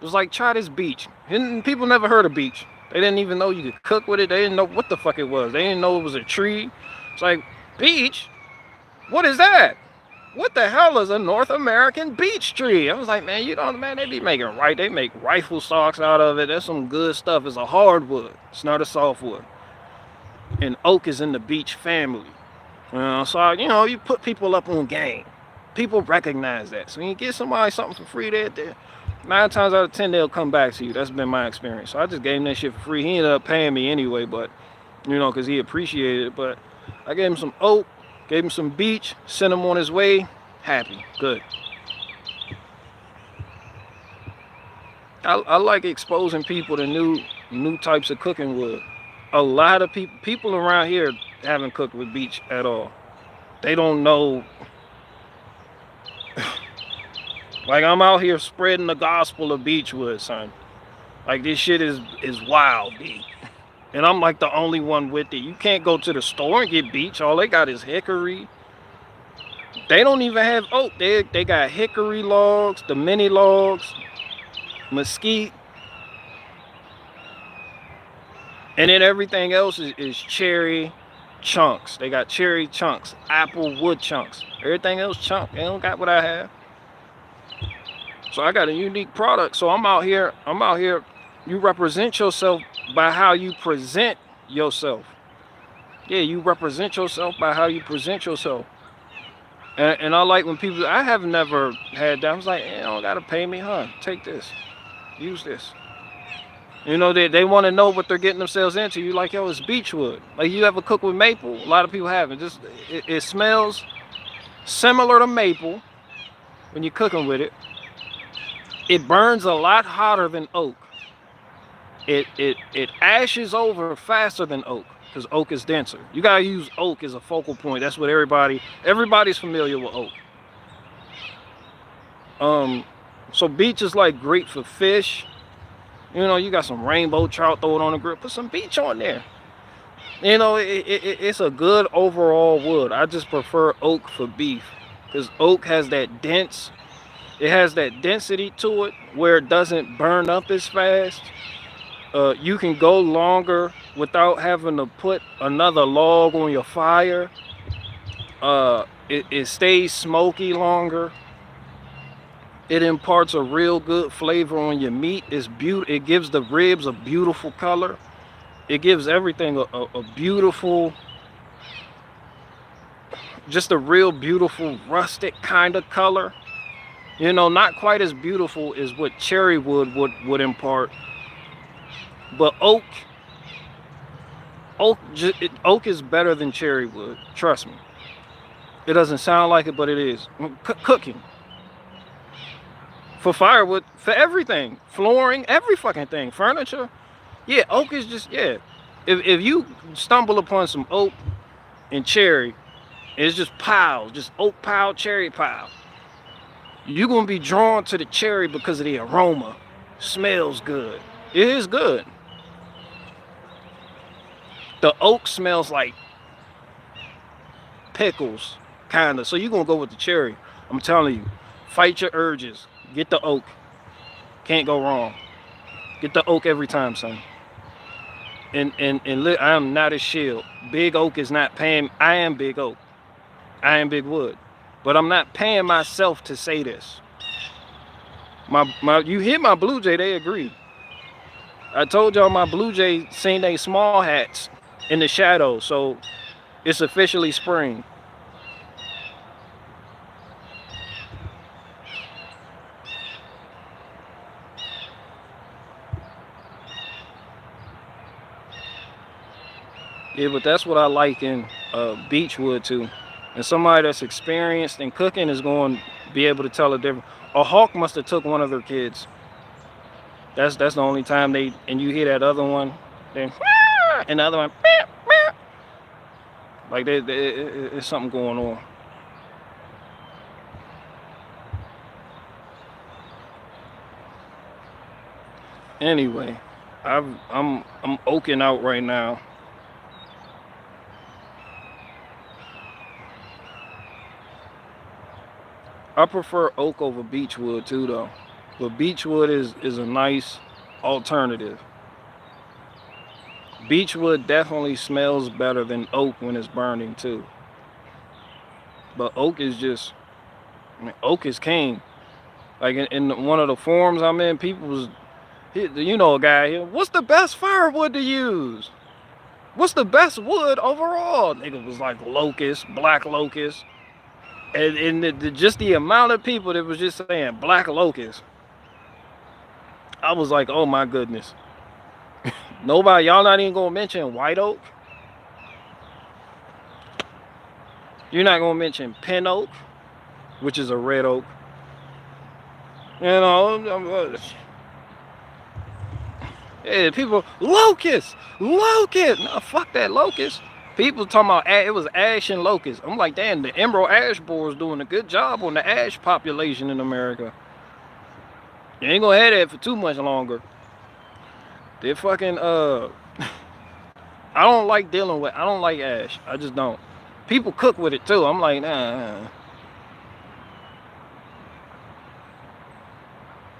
was like, try this beech. And people never heard of beech. They didn't even know you could cook with it. They didn't know what the fuck it was. They didn't know it was a tree. It's like, beech? What is that? What the hell is a North American beech tree? I was like, man, you know, man, they be making they make rifle stocks out of it. That's some good stuff. It's a hardwood. It's not a softwood. And oak is in the beech family. So, you know, you put people up on game. People recognize that. So when you give somebody something for free, 9 times out of 10 they'll come back to you. That's been my experience. So I just gave him that shit for free. He ended up paying me anyway, but because he appreciated it. But I gave him some oak, gave him some beech, sent him on his way. Happy, good. I like exposing people to new types of cooking wood. A lot of people around here haven't cooked with beech at all. They don't know. Like, I'm out here spreading the gospel of beech wood, son. Like, this shit is wild, B. And I'm like the only one with it. You can't go to the store and get beech. All they got is hickory. They don't even have oak. They got hickory logs, the mini logs, mesquite. And then everything else is cherry chunks. They got cherry chunks, apple wood chunks. Everything else chunk. They don't got what I have. So I got a unique product. So I'm out here. You represent yourself by how you present yourself. Yeah, you represent yourself by how you present yourself. And I like when people, I have never had that. I was like, you don't gotta pay me, huh? Take this, use this. They want to know what they're getting themselves into. You like, yo, it's beech wood. Like, you ever cook with maple? A lot of people haven't. It smells similar to maple when you're cooking with it. It burns a lot hotter than oak. It ashes over faster than oak because oak is denser. You gotta use oak as a focal point. That's what everybody's familiar with oak. So beech is like great for fish. You got some rainbow trout, throw it on the grill, put some beech on there. It's a good overall wood. I just prefer oak for beef because oak has that density to it where it doesn't burn up as fast. You can go longer without having to put another log on your fire. It stays smoky longer. It imparts a real good flavor on your meat. It gives the ribs a beautiful color. It gives everything a beautiful, just a real beautiful rustic kind of color. Not quite as beautiful as what cherry wood would impart. But oak is better than cherry wood. Trust me. It doesn't sound like it, but it is. Cooking. For firewood, for everything, flooring, every fucking thing, furniture. Yeah, oak is just, yeah. If you stumble upon some oak and cherry, it's just piles, just oak pile, cherry pile. You're gonna be drawn to the cherry because of the aroma. Smells good. It is good. The oak smells like pickles, kinda. So you're gonna go with the cherry. I'm telling you, fight your urges. Get the oak. Can't go wrong. Get the oak every time, son. And look, I am not a shield. Big oak is not paying. I am big oak. I am big wood. But I'm not paying myself to say this. You hear my Blue Jay, they agree. I told y'all my Blue Jay seen they small hats in the shadow, so it's officially spring. Yeah, but that's what I like in beech wood too. And somebody that's experienced in cooking is going to be able to tell a difference. A hawk must have took one of their kids. That's the only time and you hear that other one, then and the other one, like it's something going on. Anyway, I'm oaking out right now. I prefer oak over beech wood too, though. But beech wood is a nice alternative. Beech wood definitely smells better than oak when it's burning too. But oak is just, oak is king. Like in one of the forums I'm in, people was, a guy here, what's the best firewood to use? What's the best wood overall? Nigga was like locust, black locust. And just the amount of people that was just saying black locust. I was like, oh my goodness. Nobody, y'all not even gonna mention white oak. You're not gonna mention pin oak, which is a red oak. You know, yeah, people, locust. No, fuck that locust. People talking about it was ash and locust. I'm like, damn, the emerald ash borer is doing a good job on the ash population in America. You ain't gonna have that for too much longer. They fucking I don't like dealing with. I don't like ash. I just don't. People cook with it too. I'm like, nah.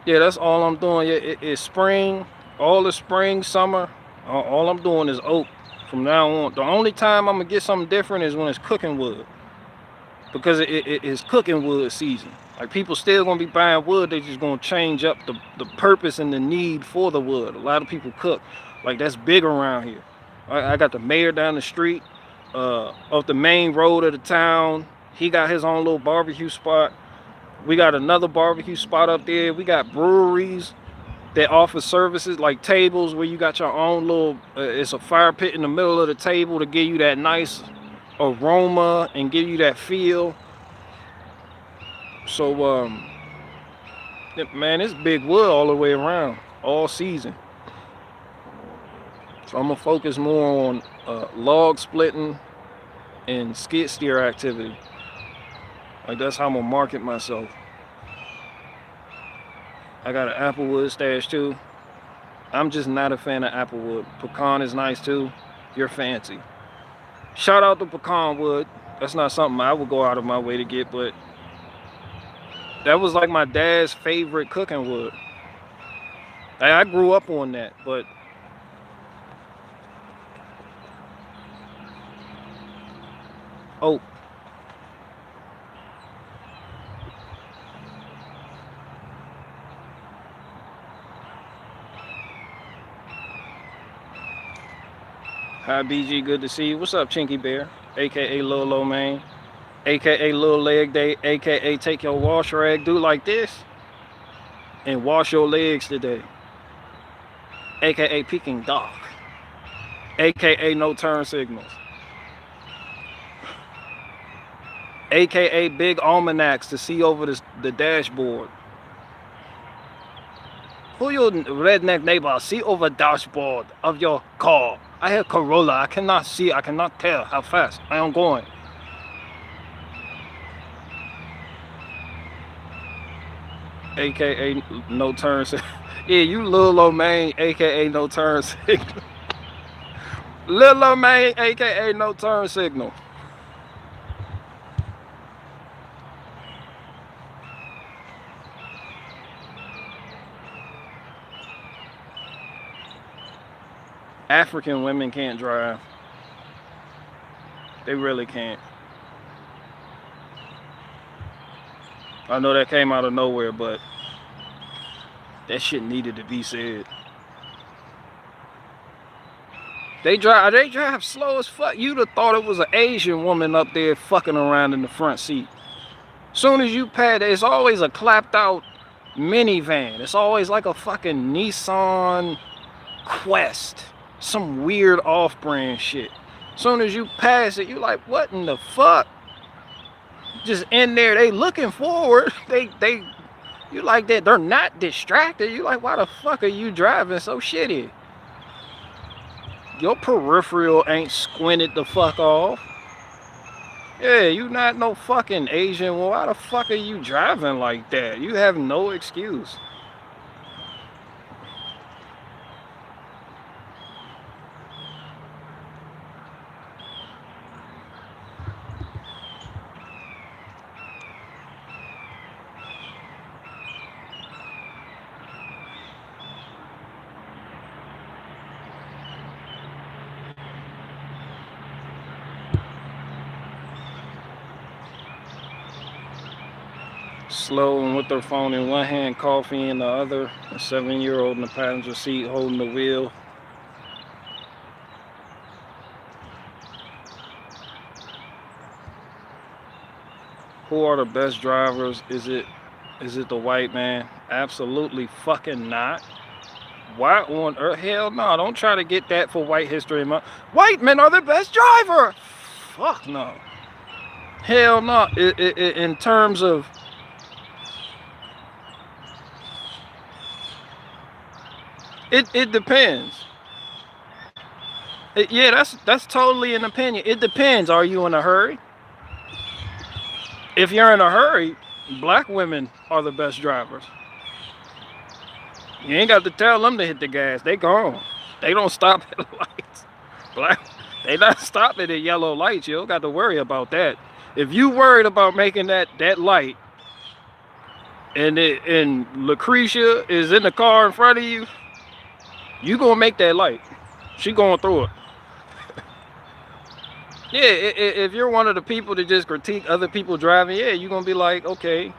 Yeah, that's all I'm doing. Yeah, it's spring, all the spring, summer. All I'm doing is oak from now on. The only time I'm gonna get something different is when it's cooking wood, because it is cooking wood season. Like, people still gonna be buying wood. They just gonna change up the purpose and the need for the wood. A lot of people cook. Like, that's big around here. I got the mayor down the street, off the main road of the town. He got his own little barbecue spot. We got another barbecue spot up there. We got breweries that offer services like tables where you got your own little, it's a fire pit in the middle of the table to give you that nice aroma and give you that feel. So, man, it's big wood all the way around, all season. So I'm gonna focus more on log splitting and skid steer activity. Like, that's how I'm gonna market myself. I got an applewood stash too. I'm just not a fan of applewood. Pecan is nice too. You're fancy. Shout out to pecan wood. That's not something I would go out of my way to get, but that was like my dad's favorite cooking wood. I grew up on that, but oak. Hi BG, good to see you. What's up, Chinky Bear? AKA Lil Low Man. AKA Lil Leg Day. AKA take your wash rag, do like this, and wash your legs today. AKA Peking Dog. AKA no turn signals. AKA big almanacs to see over the dashboard. Who your redneck neighbor see over dashboard of your car? I have Corolla. I cannot see. I cannot tell how fast I am going. AKA no turn signal. Yeah, you little old man. AKA no turn signal. Little old man. AKA no turn signal. African women can't drive. They really can't. I know that came out of nowhere, but that shit needed to be said. They drive slow as fuck. You'd have thought it was an Asian woman up there fucking around in the front seat. Soon as you pass, it's always a clapped out minivan. It's always like a fucking Nissan Quest. Some weird off-brand shit. Soon as you pass it, you like, what in the fuck? Just in there, they looking forward. You like that, they're not distracted. You like, why the fuck are you driving so shitty? Your peripheral ain't squinted the fuck off. Yeah, you not no fucking Asian. Well, why the fuck are you driving like that? You have no excuse. Slow and with their phone in one hand, coffee in the other. A 7-year-old in the passenger seat holding the wheel. Who are the best drivers? Is it the white man? Absolutely fucking not. Why on earth? Hell no, don't try to get that for White History Month. White men are the best driver. Fuck no. Hell no. In terms of, it depends. Yeah, that's totally an opinion. It depends. Are you in a hurry? If you're in a hurry, black women are the best drivers. You ain't got to tell them to hit the gas. They gone. They don't stop at lights. Black, they not stopping at yellow lights. You don't got to worry about that. If you worried about making that light, and Lucretia is in the car in front of you, you gonna make that light. She going through it. Yeah, if you're one of the people that just critique other people driving, yeah, you're gonna be like, okay,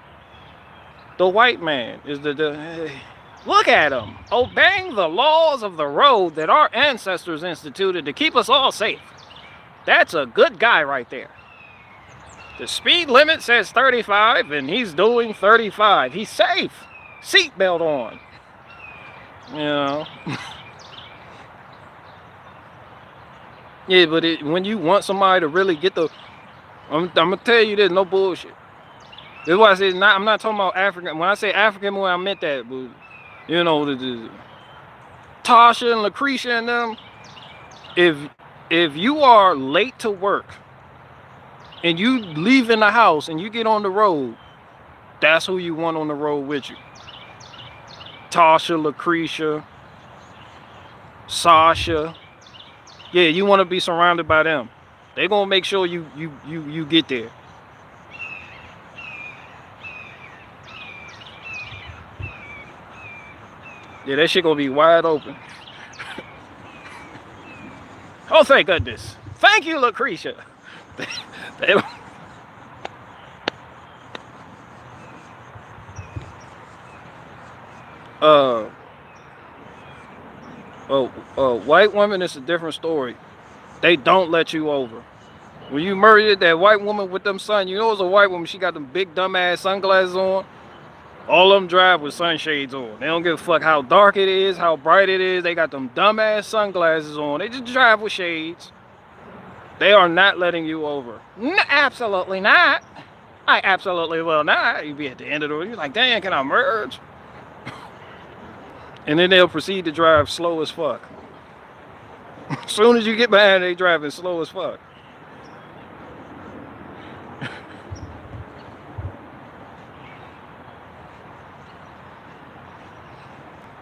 the white man is the look at him obeying the laws of the road that our ancestors instituted to keep us all safe. That's a good guy right there. The speed limit says 35 and he's doing 35. He's safe. Seatbelt on. You know. Yeah, but when you want somebody to really get the, I'm gonna tell you this, no bullshit. This is why I say I'm not talking about African. When I say African, I meant that, but you know, the Tasha and Lucretia and them. If you are late to work and you leave in the house and you get on the road, that's who you want on the road with you. Tasha, Lucretia, Sasha. Yeah, you want to be surrounded by them. They're gonna make sure you get there. Yeah, that shit gonna be wide open. Oh, thank goodness. Thank you, Lucretia. White women is a different story. They don't let you over. When you murdered that white woman with them sun, you know it's a white woman. She got them big dumbass sunglasses on. All of them drive with sunshades on. They don't give a fuck how dark it is, how bright it is. They got them dumbass sunglasses on. They just drive with shades. They are not letting you over. Absolutely not. I absolutely will not. You be at the end of the road. You're like, damn, can I merge? And then they'll proceed to drive slow as fuck. As soon as you get behind, they driving slow as fuck.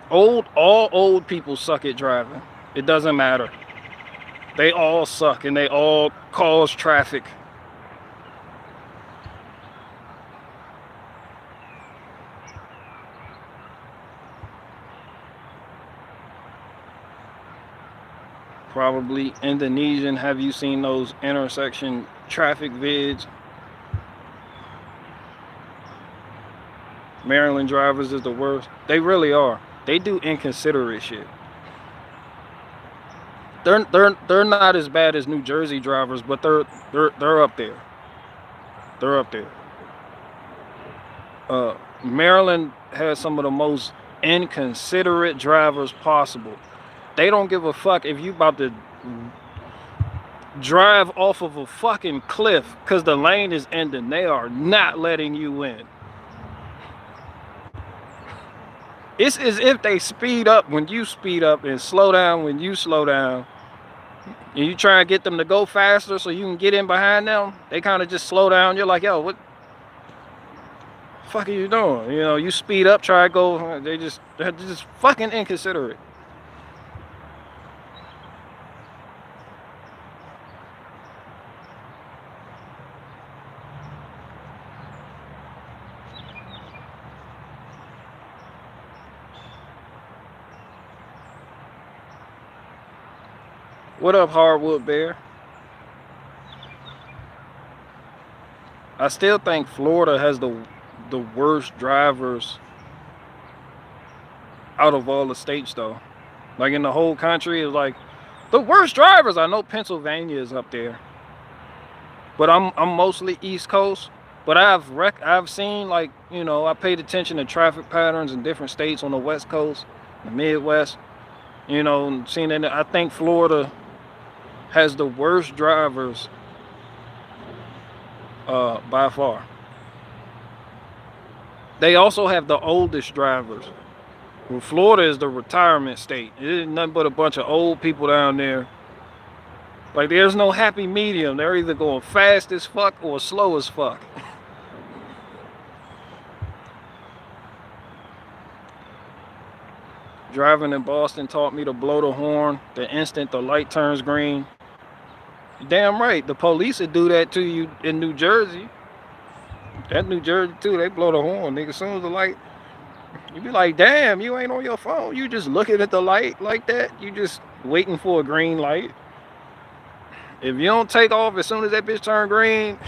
All old people suck at driving. It doesn't matter. They all suck and they all cause traffic. Probably Indonesian. Have you seen those intersection traffic vids? Maryland drivers is the worst. They really are. They do inconsiderate shit. They're not as bad as New Jersey drivers, but they're up there. They're up there. Maryland has some of the most inconsiderate drivers possible. They don't give a fuck if you about to drive off of a fucking cliff because the lane is ending. They are not letting you in. It's as if they speed up when you speed up and slow down when you slow down. And you try and get them to go faster so you can get in behind them. They kind of just slow down. You're like, yo, what the fuck are you doing? You know, you speed up, try to go. They're just fucking inconsiderate. What up, Hardwood Bear? I still think Florida has the worst drivers out of all the states, though. Like in the whole country, is like the worst drivers. I know Pennsylvania is up there, but I'm mostly East Coast. But I've seen, like, you know, I paid attention to traffic patterns in different states on the West Coast. the Midwest. You know, seeing that I think Florida has the worst drivers by far. They also have the oldest drivers. Well, Florida is the retirement state. It is nothing but a bunch of old people down there. Like, there's no happy medium. They're either going fast as fuck or slow as fuck. Driving in Boston taught me to blow the horn the instant the light turns green. Damn right, the police would do that to you in New Jersey. That New Jersey too, they blow the horn, nigga. As soon as the light, you be like, damn, you ain't on your phone. You just looking at the light like that. You just waiting for a green light. If you don't take off as soon as that bitch turn green,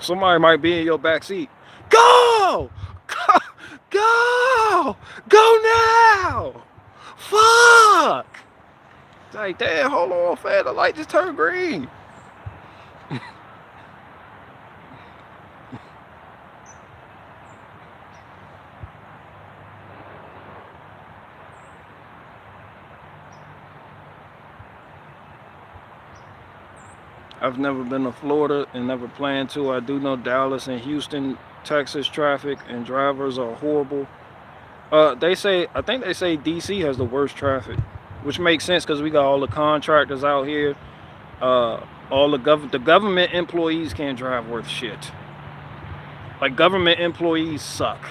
somebody might be in your back seat. Go! Go! Go! Go now! Fuck! It's like, damn, hold on, fam. The light just turned green. I've never been to Florida and never plan to. I do know Dallas and Houston, Texas traffic and drivers are horrible. They say, I think they say DC has the worst traffic, which makes sense because we got all the contractors out here. All the government employees can't drive worth shit. Like, government employees suck.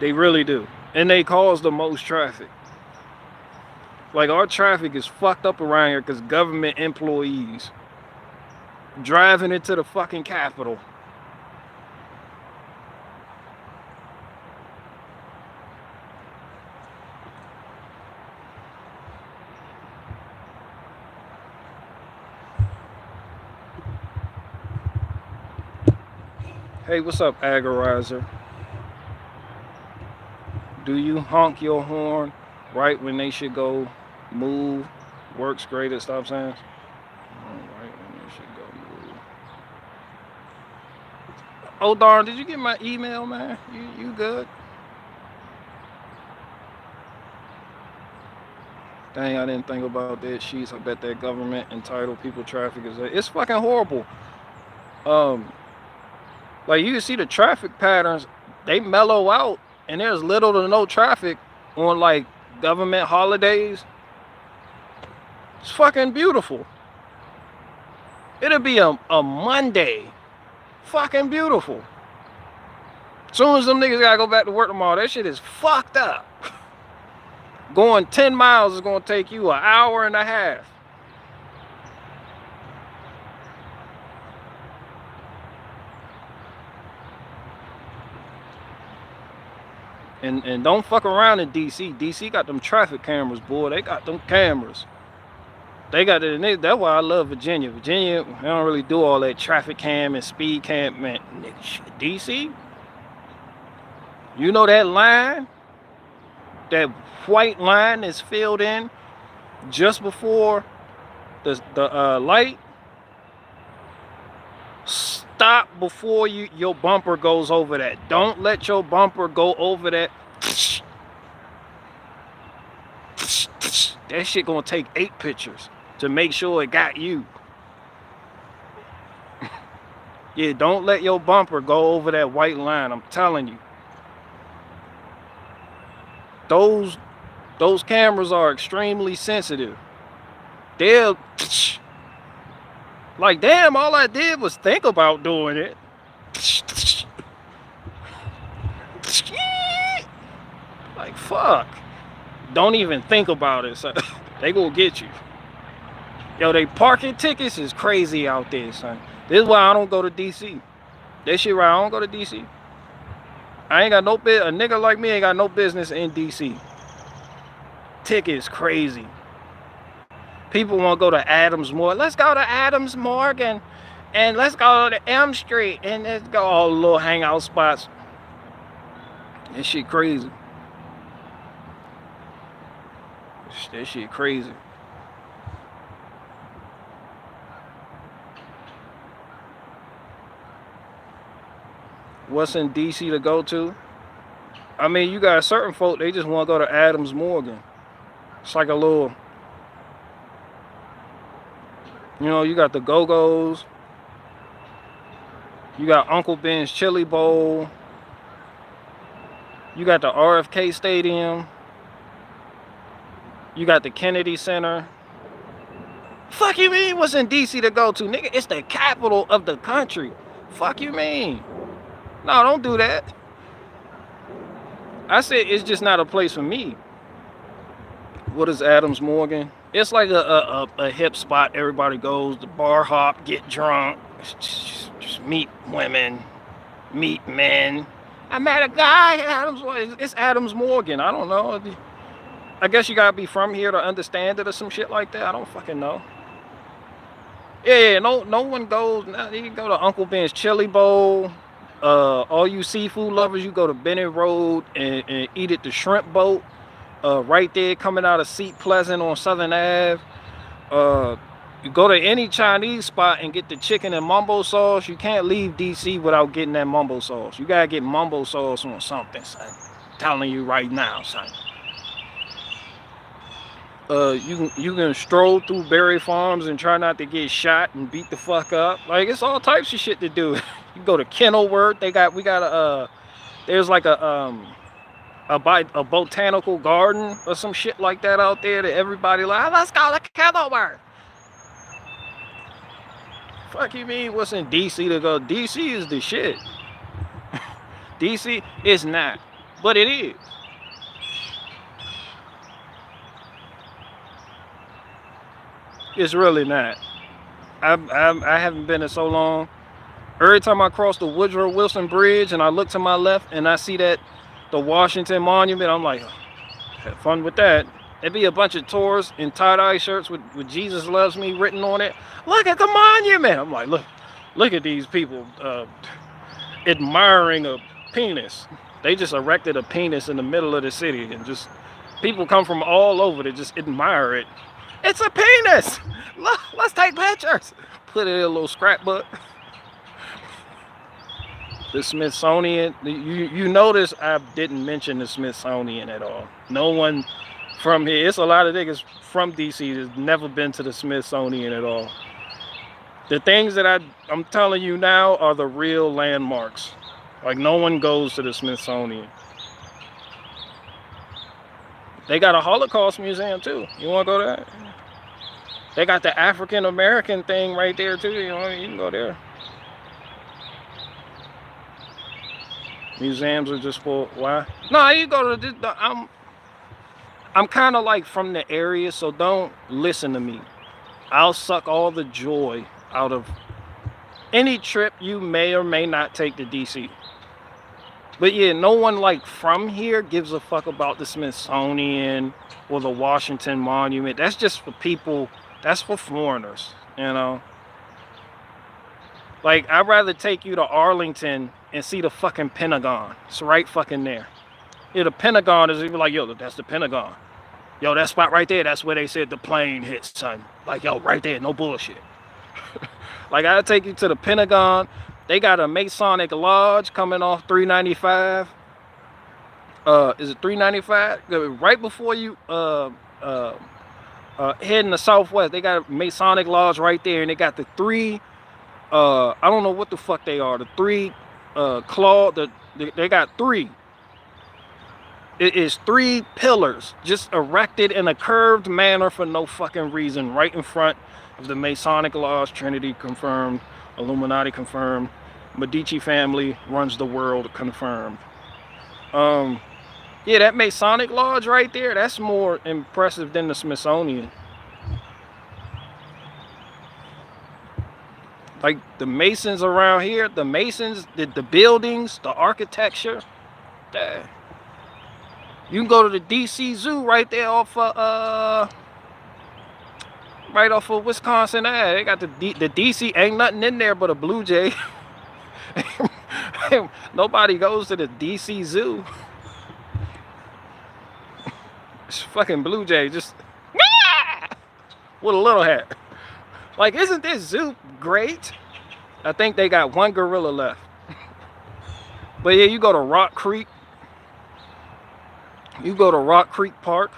They really do. And they cause the most traffic. Like, our traffic is fucked up around here because government employees driving into the fucking Capitol. Hey, what's up, agorizer? Do you honk your horn right when they should go move? Works great at stop signs. Right when they should go move. Oh darn, did you get my email, man? You good? Dang, I didn't think about that. Sheets. I bet that government entitled people traffic is it's fucking horrible. Like, you can see the traffic patterns, they mellow out, and there's little to no traffic on like government holidays. It's fucking beautiful. It'll be a Monday. Fucking beautiful. As soon as them niggas gotta go back to work tomorrow, that shit is fucked up. Going 10 miles is gonna take you an hour and a half. And don't fuck around in DC. DC got them traffic cameras, boy. They got them cameras. They got it. That's why I love Virginia. Virginia, they don't really do all that traffic cam and speed cam, man. DC, you know that line, that white line is filled in just before the light. Stop before your bumper goes over that. Don't let your bumper go over that. That shit gonna take 8 pictures to make sure it got you. Yeah, don't let your bumper go over that white line. I'm telling you. Those cameras are extremely sensitive. They'll like, damn, all I did was think about doing it. Like, fuck. Don't even think about it, son. They gonna get you. Yo, they parking tickets is crazy out there, son. This is why I don't go to DC. That shit right, I don't go to DC. I ain't got no a nigga like me ain't got no business in DC. Tickets crazy. People want to go to Adams Morgan. Let's go to Adams Morgan, and let's go to M Street, and let's go all the little hangout spots. This shit crazy. That shit crazy. What's in DC to go to? I mean, you got certain folk, they just want to go to Adams Morgan. It's like a little, you know, you got the Go-Go's. You got Uncle Ben's Chili Bowl. You got the RFK Stadium. You got the Kennedy Center. Fuck you mean what's in DC to go to, nigga? It's the capital of the country. Fuck you mean? No, don't do that. I said it's just not a place for me. What is Adams Morgan? It's like a hip spot. Everybody goes to bar hop, get drunk, just meet women, meet men. I met a guy at Adams Morgan. It's Adams Morgan. I don't know. I guess you gotta be from here to understand it or some shit like that. I don't fucking know. Yeah, no one goes. You can go to Uncle Ben's Chili Bowl. All you seafood lovers, you go to Bennett Road and eat at the Shrimp Boat. Right there, coming out of Seat Pleasant on Southern Ave. You go to any Chinese spot and get the chicken and mumbo sauce. You can't leave DC without getting that mumbo sauce. You gotta get mumbo sauce on something, son. I'm telling you right now, son. You can stroll through Berry Farms and try not to get shot and beat the fuck up. Like, it's all types of shit to do. You go to Kenilworth. There's like a botanical garden or some shit like that out there that everybody like, let's go to Kenilworth. Fuck you mean what's in DC to go? DC is the shit. DC is not, but it is. It's really not. I haven't been there so long. Every time I cross the Woodrow Wilson Bridge and I look to my left and I see that the Washington Monument, I'm like, have fun with that. There'd be a bunch of tourists in tie-dye shirts with Jesus Loves Me written on it. Look at the monument. I'm like, look at these people admiring a penis. They just erected a penis in the middle of the city, and just people come from all over to just admire it. It's a penis. Look, let's take pictures. Put it in a little scrapbook. The Smithsonian. You notice I didn't mention the Smithsonian at all. No one from here. It's a lot of niggas from DC that's never been to the Smithsonian at all. The things that I'm telling you now are the real landmarks. Like, no one goes to the Smithsonian. They got a Holocaust museum too. You want to go there? They got the African American thing right there too. You know, you can go there. Museums are just for why? No, you go to this. I'm kind of like from the area, so don't listen to me. I'll suck all the joy out of any trip you may or may not take to DC. But yeah, no one like from here gives a fuck about the Smithsonian or the Washington Monument. That's just for people, that's for foreigners, you know? Like, I'd rather take you to Arlington and see the fucking Pentagon. It's right fucking there. Yeah, the Pentagon is even like, yo, that's the Pentagon. Yo, that spot right there, that's where they said the plane hit, son. Like, yo, right there, no bullshit. Like, I'll take you to the Pentagon. They got a Masonic Lodge coming off 395. Is it 395? Right before you heading to Southwest, they got a Masonic Lodge right there, and they got the three. I don't know what the fuck they are. The three they got three. It is 3 pillars just erected in a curved manner for no fucking reason, right in front of the Masonic Lodge. Trinity confirmed, Illuminati confirmed, Medici family runs the world confirmed. Yeah, that Masonic Lodge right there, that's more impressive than the Smithsonian. Like, the Masons around here, the Masons, the buildings, the architecture, dang. You can go to the DC Zoo right there off of Wisconsin Ave. They got the DC, ain't nothing in there but a blue jay. Nobody goes to the DC Zoo. It's fucking blue jay just with a little hat. Like, isn't this zoo great? I think they got one gorilla left. But yeah, you go to Rock Creek. You go to Rock Creek Park.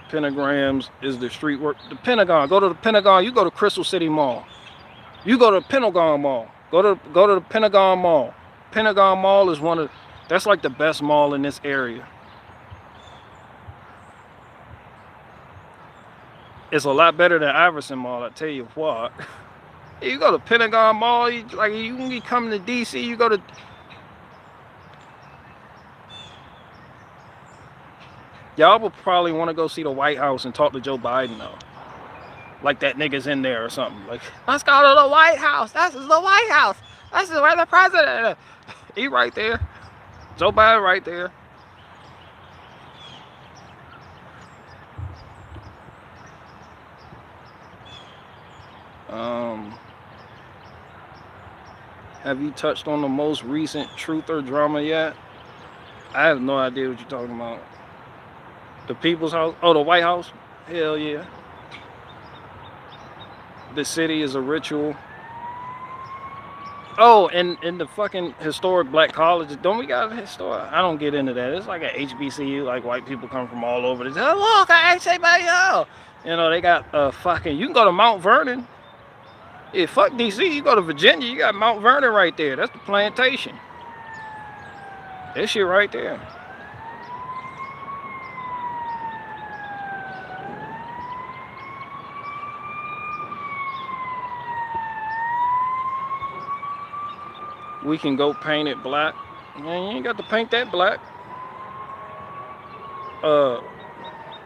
Pentagrams is the street work. The Pentagon. Go to the Pentagon. You go to Crystal City Mall. You go to the Pentagon Mall. Go to the Pentagon Mall. Pentagon Mall is that's like the best mall in this area. It's a lot better than Iverson Mall, I tell you what. You go to Pentagon Mall, you can be coming to DC, you go to... Y'all would probably want to go see the White House and talk to Joe Biden, though. Like that nigga's in there or something. Like, let's go to the White House. This is the White House. This is where the president is. He right there. Joe Biden right there. Have you touched on the most recent truth or drama yet? I have no idea what you're talking about. The People's House? Oh, the White House? Hell yeah. The city is a ritual. Oh, and the fucking historic black colleges. Don't we got a historic? I don't get into that. It's like a HBCU. Like white people come from all over. They say, oh, look, I HBCU. You know, they got fucking... You can go to Mount Vernon. Yeah, fuck DC. You go to Virginia, you got Mount Vernon right there. That's the plantation. That shit right there. We can go paint it black. Man, you ain't got to paint that black.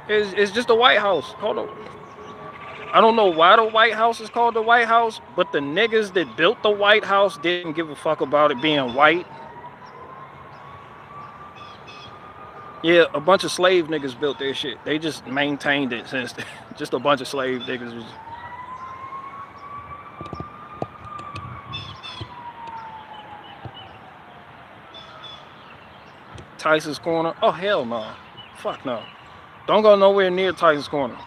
It's just the White House. Hold on. I don't know why the White House is called the White House, but the niggas that built the White House didn't give a fuck about it being white. Yeah, a bunch of slave niggas built their shit. They just maintained it since just a bunch of slave niggas was... Tyson's Corner? Oh, hell no. Fuck no. Don't go nowhere near Tyson's Corner.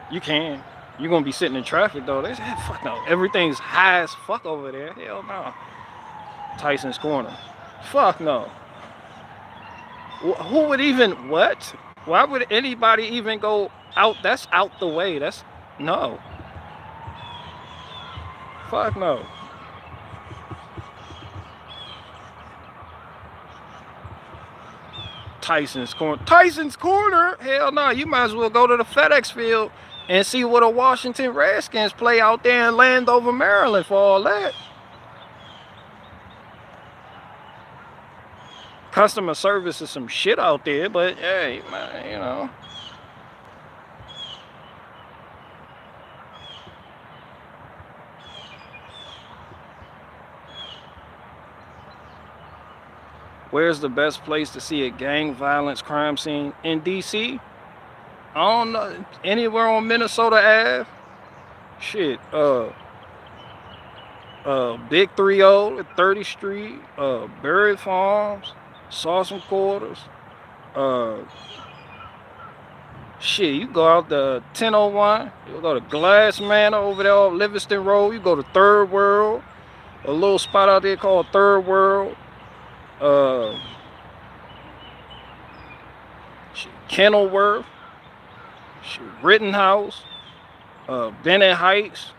You can. You're going to be sitting in traffic, though. They say, fuck no. Everything's high as fuck over there. Hell no. Tyson's Corner. Fuck no. Who would even... What? Why would anybody even go out? That's out the way. That's... No. Fuck no. Tyson's Corner. Tyson's Corner? Hell no. You might as well go to the FedEx field and see what the Washington Redskins play out there in Landover, Maryland for all that. Customer service is some shit out there, but hey, man, you know. Where's the best place to see a gang violence crime scene? In DC? I don't know. Anywhere on Minnesota Ave? Shit. Big 30 at 30th Street. Berry Farms. Sawson Quarters. Shit, you go out the 1001. You go to Glass Manor over there on Livingston Road. You go to Third World. A little spot out there called Third World. Kenilworth, Rittenhouse, Bennett Heights,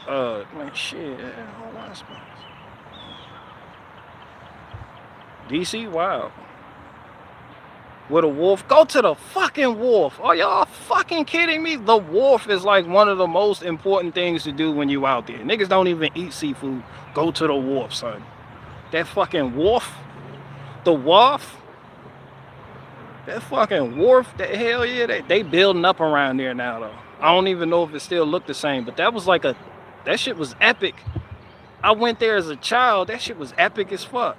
man, shit, a lot of spots. DC, wow. With a wharf, go to the fucking wharf. Are y'all fucking kidding me? The wharf is like one of the most important things to do when you out there. Niggas don't even eat seafood. Go to the wharf, son. That fucking wharf, the wharf, that fucking wharf, that hell yeah, they building up around there now though. I don't even know if it still looked the same, but that was like that shit was epic. I went there as a child, that shit was epic as fuck.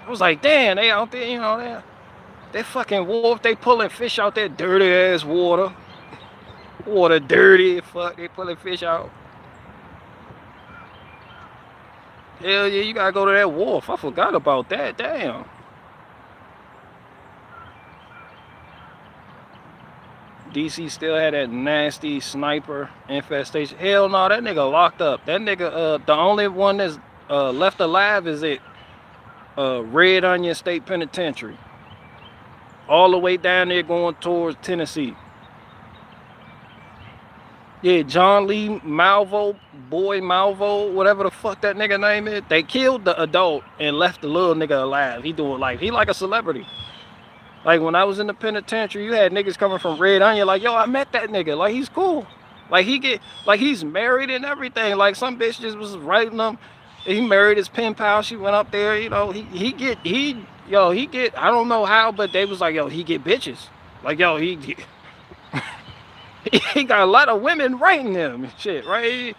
I was like, damn, they out there, you know, that fucking wharf, they pulling fish out there, dirty ass water. Water dirty, fuck, they pulling fish out. Hell yeah, you gotta go to that wharf. I forgot about that, damn. DC still had that nasty sniper infestation. Hell no, that nigga locked up. That nigga, the only one that's left alive is Red Onion State Penitentiary, all the way down there going towards Tennessee. Yeah, John Lee Malvo, Boy Malvo, whatever the fuck that nigga name is. They killed the adult and left the little nigga alive. He doing life. He like a celebrity. Like when I was in the penitentiary, you had niggas coming from Red Onion like, yo, I met that nigga. Like he's cool. Like he's married and everything. Like some bitch just was writing him. He married his pen pal. She went up there, you know, he get, I don't know how, but they was like, yo, he get bitches. Like, yo, he got a lot of women writing him and shit, right?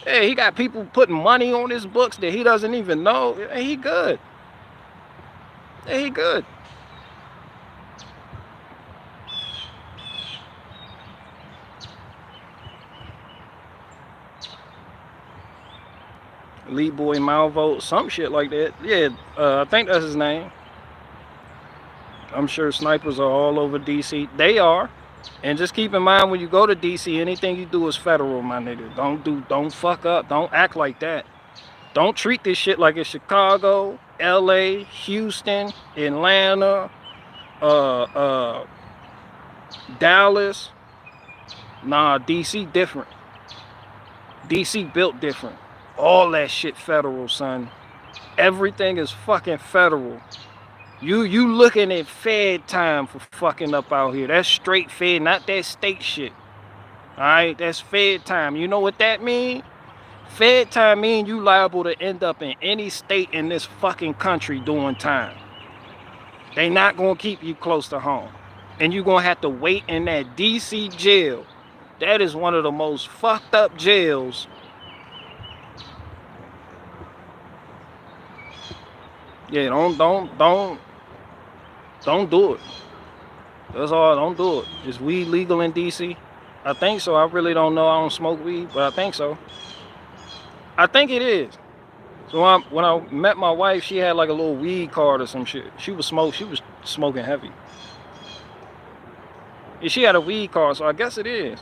Yeah, he got people putting money on his books that he doesn't even know. Hey, he good. Hey, he good. Elite Boy Malvo, some shit like that. Yeah, I think that's his name. I'm sure snipers are all over DC. They are. And just keep in mind when you go to DC, anything you do is federal, my nigga. Don't fuck up. Don't act like that. Don't treat this shit like it's Chicago, LA, Houston, Atlanta, Dallas. Nah, DC different. DC built different. All that shit federal, son. Everything is fucking federal. You looking at Fed time for fucking up out here. That's straight Fed, not that state shit. Alright, that's Fed time. You know what that mean? Fed time mean you liable to end up in any state in this fucking country doing time. They not gonna keep you close to home. And you gonna have to wait in that DC jail. That is one of the most fucked up jails. Yeah, don't do it. That's all. Don't do it. Is weed legal in DC? I think so. I really don't know. I don't smoke weed, but I think so. I think it is. So when I met my wife, she had like a little weed card or some shit. She was smoking heavy. And she had a weed card, so I guess it is.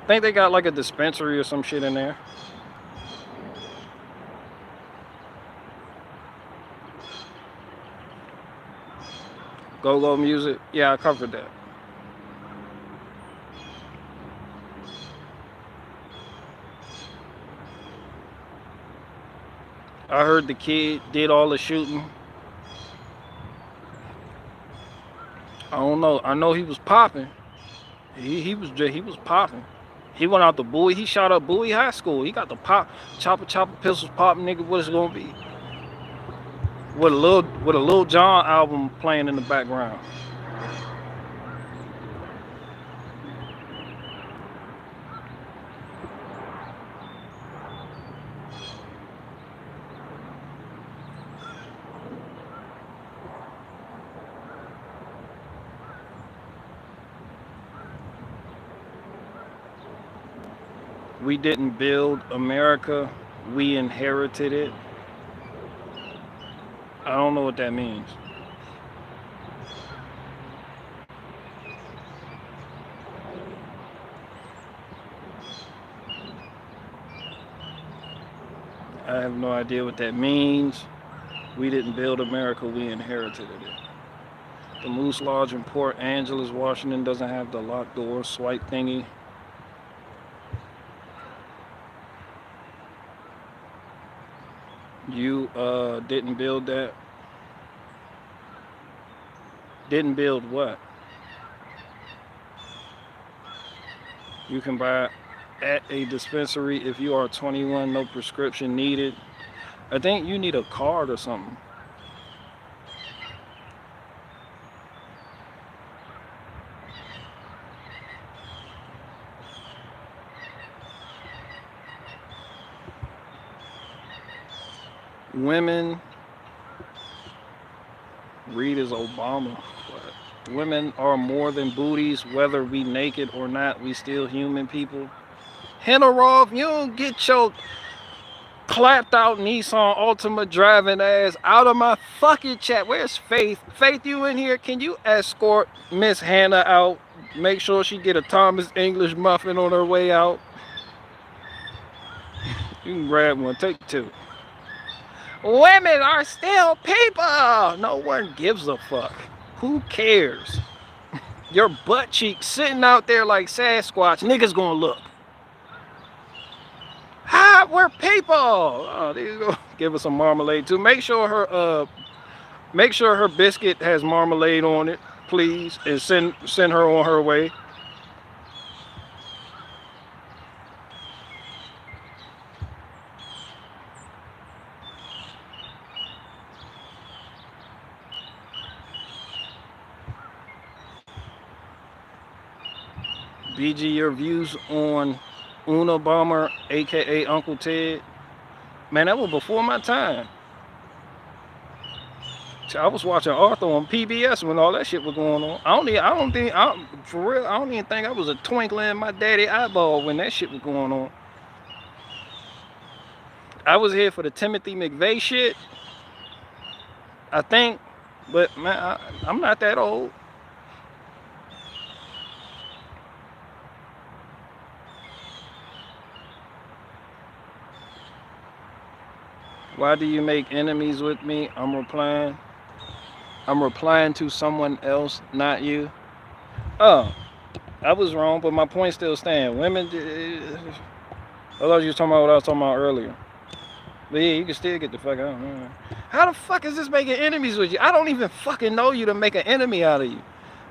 I think they got like a dispensary or some shit in there. Go-go music. Yeah, I covered that. I heard the kid did all the shooting. I don't know. I know he was popping. He was popping. He went out to Bowie. He shot up Bowie High School. He got the chopper pistols popping, nigga. What it's gonna be? With a Lil Jon album playing in the background. We didn't build America, we inherited it. I don't know what that means. I have no idea what that means. We didn't build America, we inherited it. The Moose Lodge in Port Angeles, Washington doesn't have the locked door swipe thingy. You didn't build that? Didn't build what? You can buy at a dispensary if you are 21, no prescription needed. I think you need a card or something. Women, read as Obama. But women are more than booties, whether we naked or not, we still human people. Henneroff, you don't get your clapped out Nissan Altima driving ass out of my fucking chat. Where's Faith? Faith, you in here? Can you escort Miss Hannah out? Make sure she get a Thomas English muffin on her way out. You can grab one, take two. Women are still people. No one gives a fuck. Who cares? Your butt cheek sitting out there like Sasquatch. Niggas gonna look. Hi, we're people. Oh, there you go. Give her some marmalade too. Make sure her biscuit has marmalade on it, please, and send her on her way. BG, your views on Unabomber, aka Uncle Ted. Man, that was before my time. I was watching Arthur on PBS when all that shit was going on. For real, I don't even think I was a twinkle in my daddy eyeball when that shit was going on. I was here for the Timothy McVeigh shit, I think, but man, I'm not that old. Why do you make enemies with me? I'm replying to someone else, not you. Oh, I was wrong, but my point still stands. Women, I thought you was talking about what I was talking about earlier. But yeah, you can still get the fuck out. How the fuck is this making enemies with you? I don't even fucking know you to make an enemy out of you.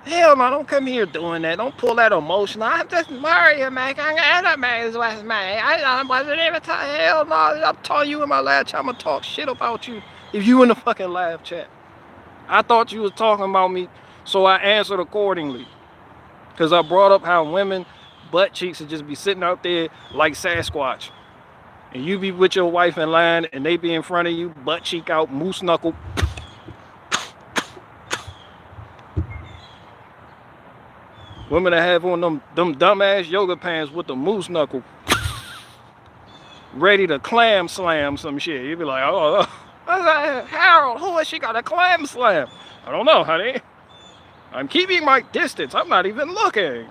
Hell no, don't come here doing that. Don't pull that emotional. I'm just Mario making enemies with me. I wasn't even hell no. I'm telling you in my live chat, I'm gonna talk shit about you if you in the fucking live chat. I thought you was talking about me, so I answered accordingly. Cause I brought up how women butt cheeks would just be sitting out there like Sasquatch. And you be with your wife in line and they be in front of you, butt cheek out, moose knuckle. Women that have on them dumbass yoga pants with the moose knuckle, ready to clam slam some shit. You be like, oh, Harold, who has she got a clam slam? I don't know, honey. I'm keeping my distance. I'm not even looking.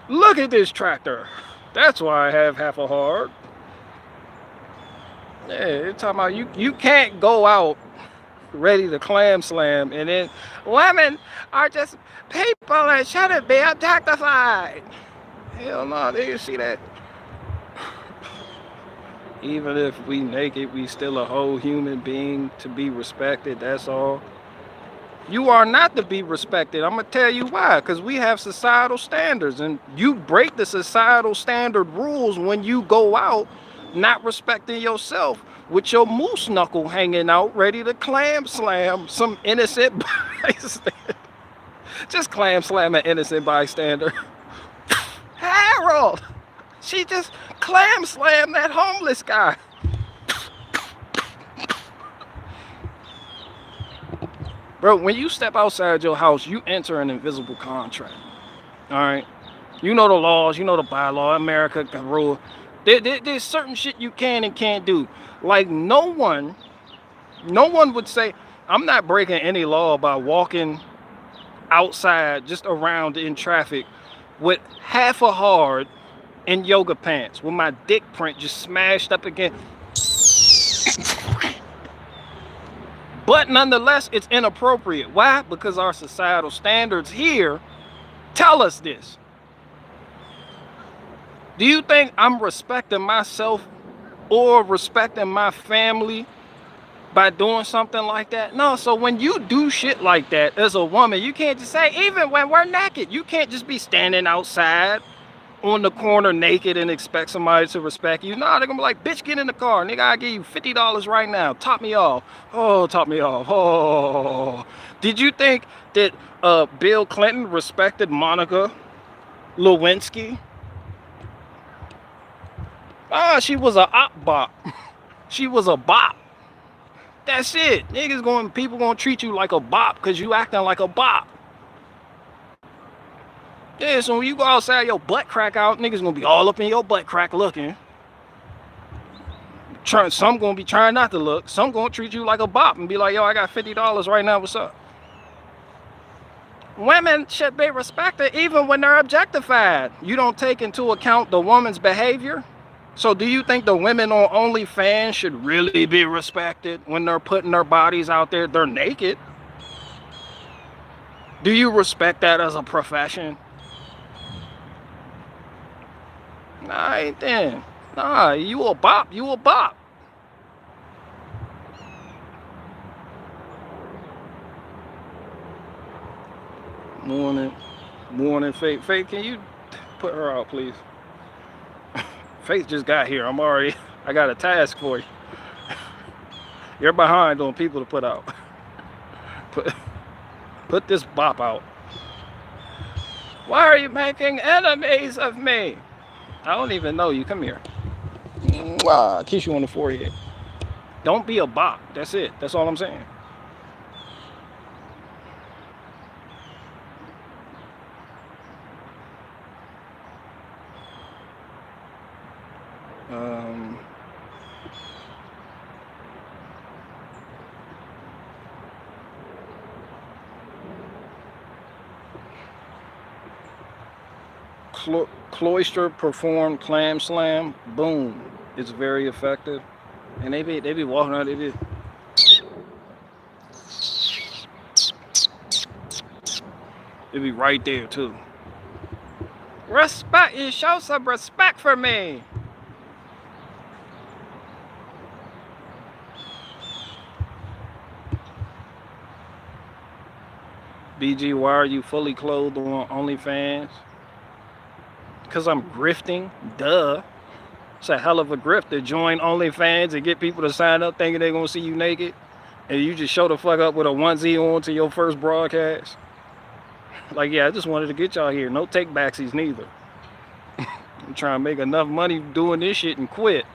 Look at this tractor. That's why I have half a hard. Yeah, you're talking about you can't go out ready to clam slam and then women are just people that shouldn't be objectified. Hell no, do you see that? Even if we naked, we still a whole human being to be respected, that's all. You are not to be respected. I'm gonna tell you why. Because we have societal standards and you break the societal standard rules when you go out not respecting yourself with your moose knuckle hanging out ready to clam slam some innocent bystander. Just clam slam an innocent bystander. Harold, she just clam slammed that homeless guy. Bro, when you step outside your house, you enter an invisible contract. All right? You know the laws, you know the bylaw, America can rule. There's certain shit you can and can't do. Like no one would say, I'm not breaking any law by walking outside just around in traffic with half a hard in yoga pants with my dick print just smashed up again. But nonetheless, it's inappropriate. Why? Because our societal standards here tell us this. Do you think I'm respecting myself or respecting my family by doing something like that? No, so when you do shit like that as a woman, you can't just say, even when we're naked, you can't just be standing outside on the corner naked and expect somebody to respect you. No, they're gonna be like, bitch, get in the car. Nigga, I give you $50 right now. Top me off. Oh, top me off. Oh. Did you think that Bill Clinton respected Monica Lewinsky? Ah, she was a op bop. She was a bop. That's it. People gonna treat you like a bop because you acting like a bop. Yeah, so when you go outside, your butt crack out, niggas gonna be all up in your butt crack looking. Some gonna be trying not to look. Some gonna treat you like a bop and be like, yo, I got $50 right now, what's up? Women should be respected even when they're objectified. You don't take into account the woman's behavior. So do you think the women on OnlyFans should really be respected when they're putting their bodies out there? They're naked. Do you respect that as a profession? Nah, ain't then. Nah, you a bop. You a bop. Morning. Morning, Faith. Faith, can you put her out, please? Faith just got here. I got a task for you. You're behind on people to put out. Put this bop out. Why are you making enemies of me? I don't even know you. Come here. Mwah. Kiss you on the forehead. Don't be a bop. That's it. That's all I'm saying. Cloister performed clam slam. Boom. It's very effective. And they be walking around. They be right there too. Respect. You show some respect for me. BG, why are you fully clothed on OnlyFans? Because I'm grifting. Duh. It's a hell of a grift to join OnlyFans and get people to sign up thinking they're going to see you naked. And you just show the fuck up with a onesie on to your first broadcast. Like, yeah, I just wanted to get y'all here. No take backsies neither. I'm trying to make enough money doing this shit and quit.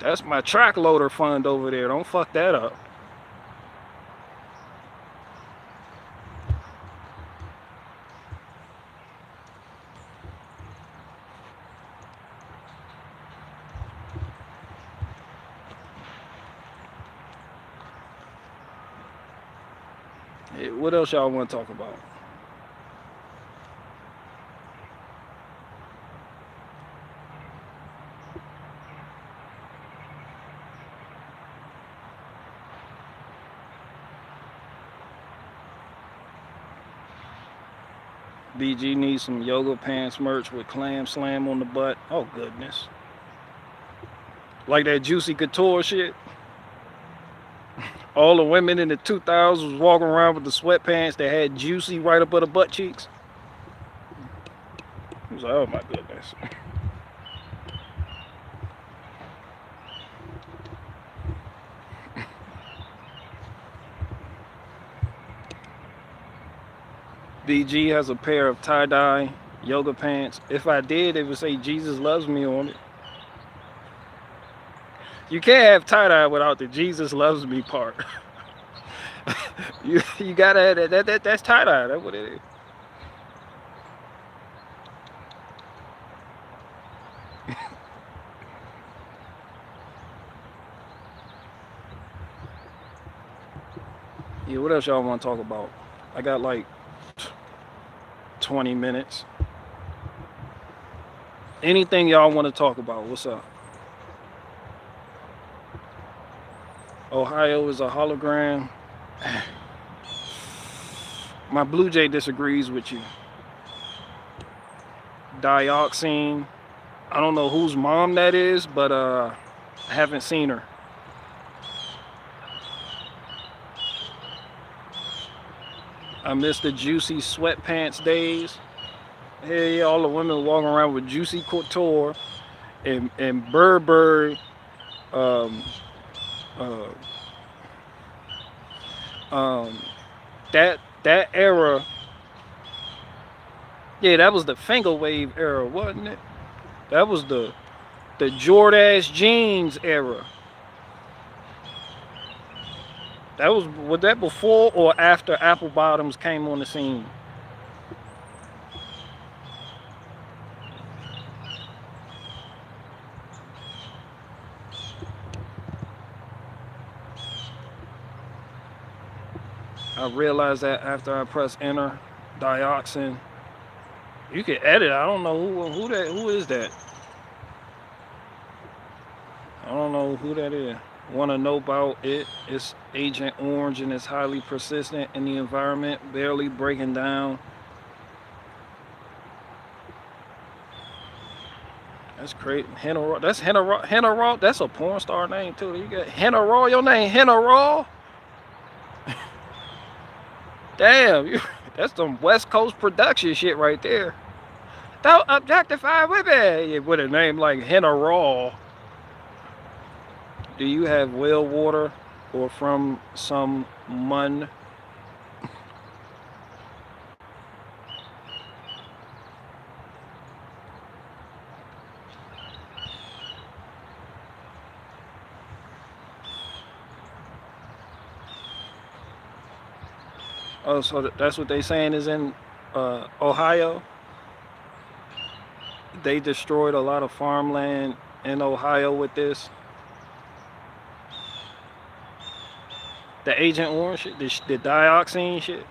That's my track loader fund over there. Don't fuck that up. What else y'all want to talk about? BG needs some yoga pants merch with clam slam on the butt. Oh, goodness. Like that Juicy Couture shit. All the women in the 2000s was walking around with the sweatpants that had Juicy right up at the butt cheeks. He was like, oh my goodness. BG has a pair of tie-dye yoga pants. If I did, it would say Jesus loves me on it. You can't have tie-dye without the Jesus loves me part. you gotta have that. That's tie-dye. That's what it is. Yeah, what else y'all want to talk about? I got like 20 minutes. Anything y'all want to talk about? What's up? Ohio is a hologram. My Blue Jay disagrees with you. Dioxine. I don't know whose mom that is, but I haven't seen her. I miss the Juicy sweatpants days. Hey, all the women walking around with Juicy Couture and Burberry. That era, yeah, that was the finger wave era, wasn't it? That was the Jordache jeans era. Was that before or after Apple Bottoms came on the scene? I realized that after I press enter, dioxin. You can edit. I don't know who is that. I don't know who that is. Want to know about it? It's Agent Orange and it's highly persistent in the environment, barely breaking down. That's crazy. Henna Raw. That's Henna Raw. Henna Raw. That's a porn star name too. You got Henna Raw. Your name Henna Raw. Damn, that's some West Coast production shit right there. Don't objectify women with a name like Henna Raw. Do you have well water or from some mun? Oh, so that's what they saying is in Ohio. They destroyed a lot of farmland in Ohio with this. The Agent Orange shit, the dioxin shit.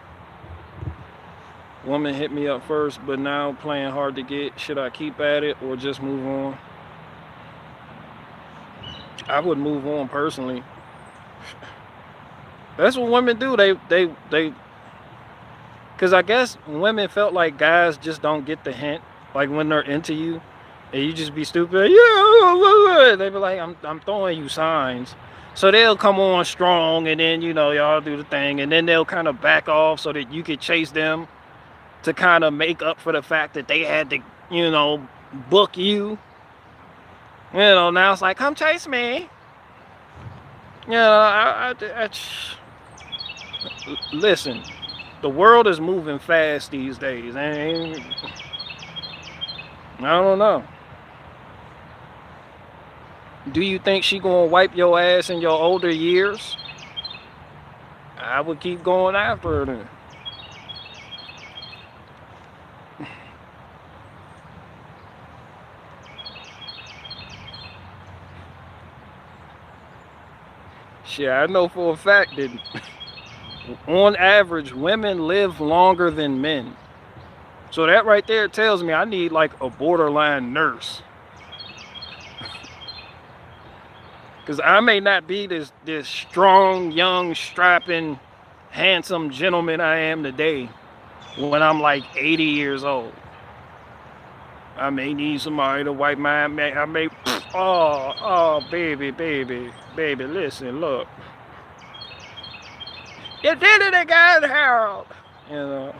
Woman hit me up first, but now playing hard to get. Should I keep at it or just move on? I would move on personally. That's what women do. They because I guess women felt like guys just don't get the hint. Like when they're into you and you just be stupid. Yeah, they be like, I'm throwing you signs. So they'll come on strong and then, you know, y'all do the thing. And then they'll kind of back off so that you could chase them to kind of make up for the fact that they had to, you know, book you. You know, now it's like, come chase me. You know, listen, the world is moving fast these days. And I don't know. Do you think she gonna wipe your ass in your older years? I would keep going after her then. Shit, I know for a fact that on average, women live longer than men. So that right there tells me I need like a borderline nurse. Because I may not be this strong, young, strapping, handsome gentleman I am today when I'm like 80 years old. I may need somebody to wipe my, I may, oh, baby, listen, look. You did it again, Harold. You know.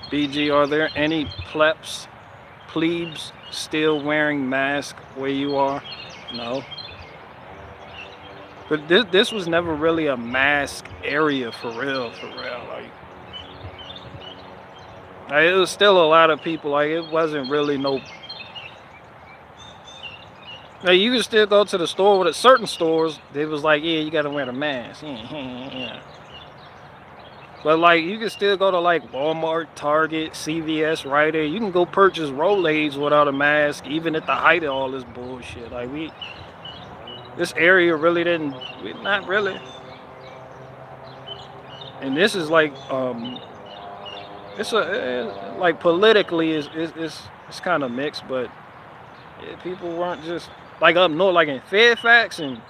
BG, are there any plebs still wearing masks where you are? No. But this was never really a mask area for real. Like it was still a lot of people. Like it wasn't really no. Now you can still go to the store, but at certain stores, they was like, yeah, you gotta wear the mask. Yeah. But like you can still go to like Walmart, Target, CVS, right there. You can go purchase Rolaids without a mask, even at the height of all this bullshit. Like this area really not really. And this is like like politically it's kind of mixed, but yeah, people weren't just like up north, like in Fairfax and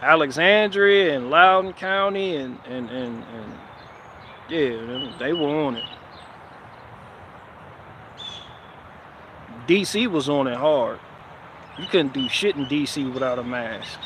Alexandria and Loudoun County and yeah, they were on it. DC was on it hard. You couldn't do shit in DC without a mask.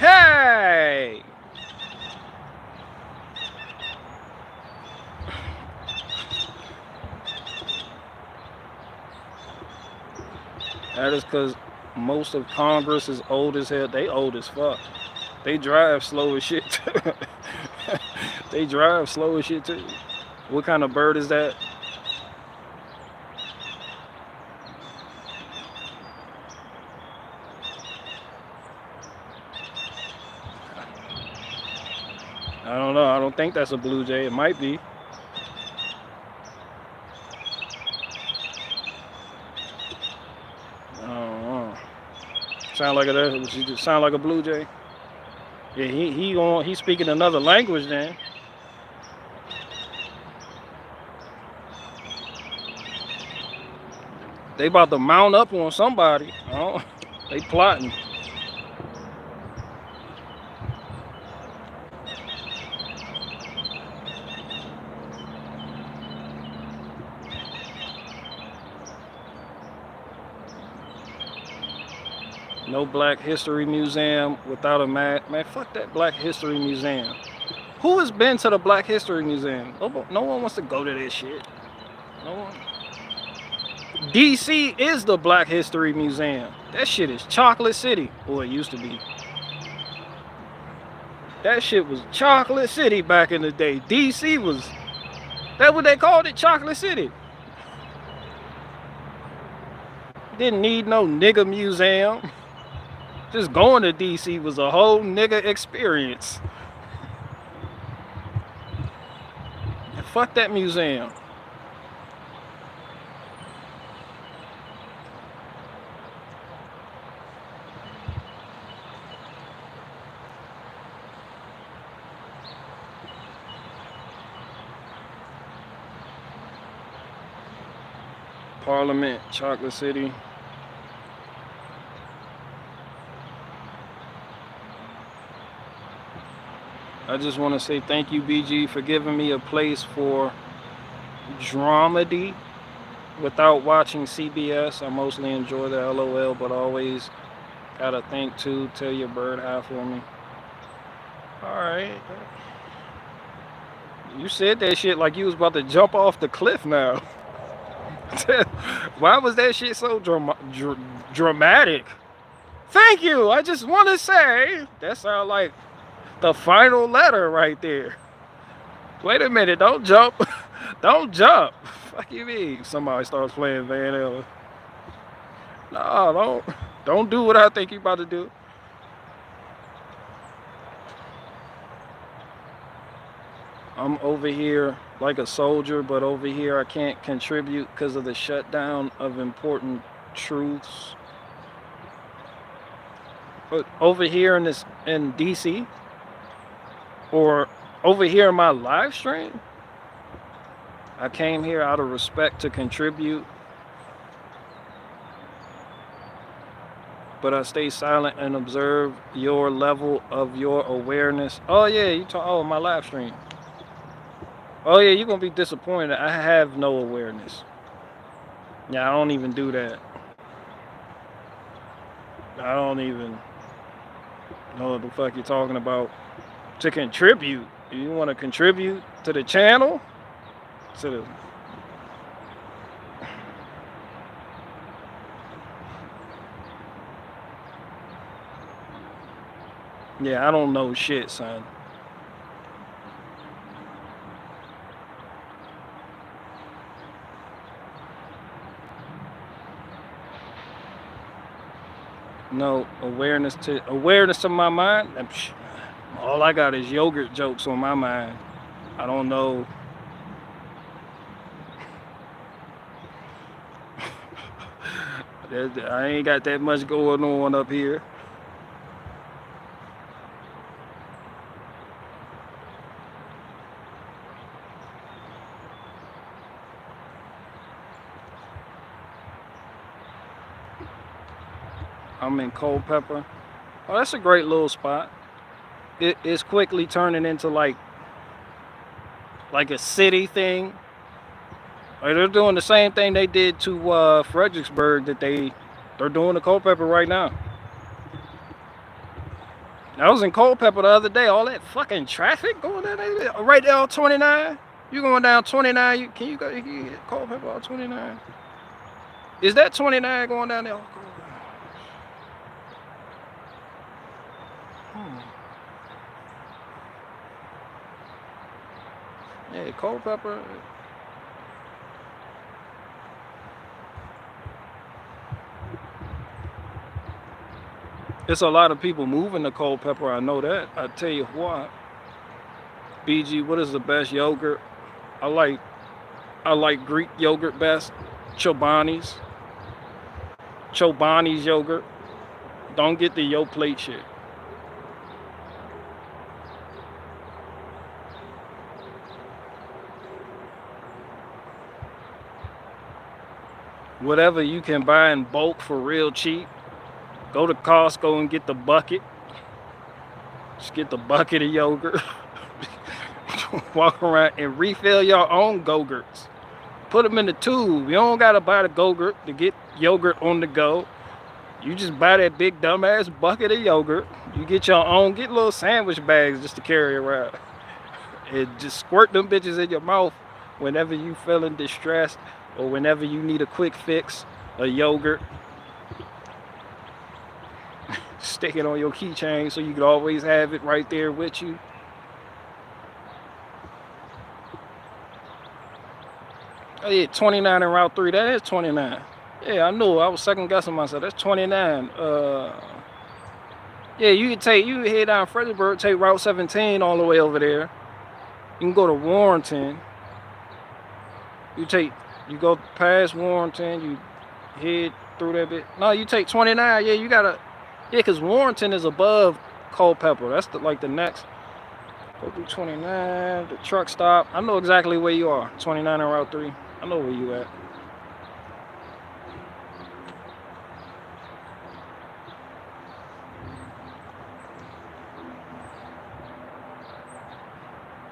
Hey! That is because most of Congress is old as hell. They old as fuck. They drive slow as shit. They drive slow as shit too. What kind of bird is that? I don't know. I don't think that's a blue jay. It might be. I don't know. Sound like a sound like a blue jay. Yeah, he's speaking another language then. They about to mount up on somebody. Oh, they plotting. No Black History Museum without a map. Man, fuck that Black History Museum. Who has been to the Black History Museum? No one wants to go to this shit. No one. DC is the Black History Museum. That shit is Chocolate City. Or it used to be. That shit was Chocolate City back in the day. DC was... That's what they called it, Chocolate City. Didn't need no nigga museum. Just going to DC was a whole nigga experience. And fuck that museum. Parliament, Chocolate City. I just want to say thank you, BG, for giving me a place for dramedy without watching CBS. I mostly enjoy the LOL, but always gotta think too. Tell your bird hi for me. Alright. You said that shit like you was about to jump off the cliff now. Why was that shit so dramatic? Thank you. I just want to say that sounds like the final letter right there. Wait a minute, don't jump. Don't jump. Fuck you mean? Somebody starts playing Van Halen. No, don't do what I think you about to do. I'm over here like a soldier, but over here I can't contribute because of the shutdown of important truths. But over here in DC, or over here in my live stream, I came here out of respect to contribute, but I stay silent and observe your level of your awareness. Oh yeah, oh, my live stream. Oh yeah, you're gonna be disappointed. I have no awareness. Yeah, I don't even do that. I don't even know what the fuck you're talking about. To contribute. You want to contribute to the channel? To the... Yeah, I don't know shit, son. No awareness to my mind. All I got is yogurt jokes on my mind. I don't know. I ain't got that much going on up here. I'm in Culpeper. Oh, that's a great little spot. It's quickly turning into like a city thing. Like they're doing the same thing they did to Fredericksburg that they're doing to Culpeper right now. I was in Culpeper the other day. All that fucking traffic going down there, right there on 29. You going down 29? Can you get Culpeper on 29? Is that 29 going down there? Yeah, cold pepper. It's a lot of people moving to cold pepper. I know that. I tell you what. BG, what is the best yogurt? I like Greek yogurt best. Chobani's yogurt. Don't get the yo plate shit. Whatever you can buy in bulk for real cheap. Go to Costco and get the bucket. Just get the bucket of yogurt. Walk around and refill your own Go-Gurts. Put them in the tube. You don't gotta buy the Go-Gurt to get yogurt on the go. You just buy that big dumbass bucket of yogurt. You get your own, get little sandwich bags just to carry around. And just squirt them bitches in your mouth whenever you feeling distressed or whenever you need a quick fix, a yogurt. Stick it on your keychain so you can always have it right there with you. Oh yeah, 29 in Route 3. That is 29. Yeah, I knew. I was second guessing myself. That's 29. Yeah, you can head down Fredericksburg, take Route 17 all the way over there. You can go to Warrenton. You go past Warrenton, you head through that bit. No, you take 29. Yeah, you gotta. Yeah, because Warrenton is above Culpeper. That's like the next. Go through 29, the truck stop. I know exactly where you are. 29 on Route 3. I know where you at.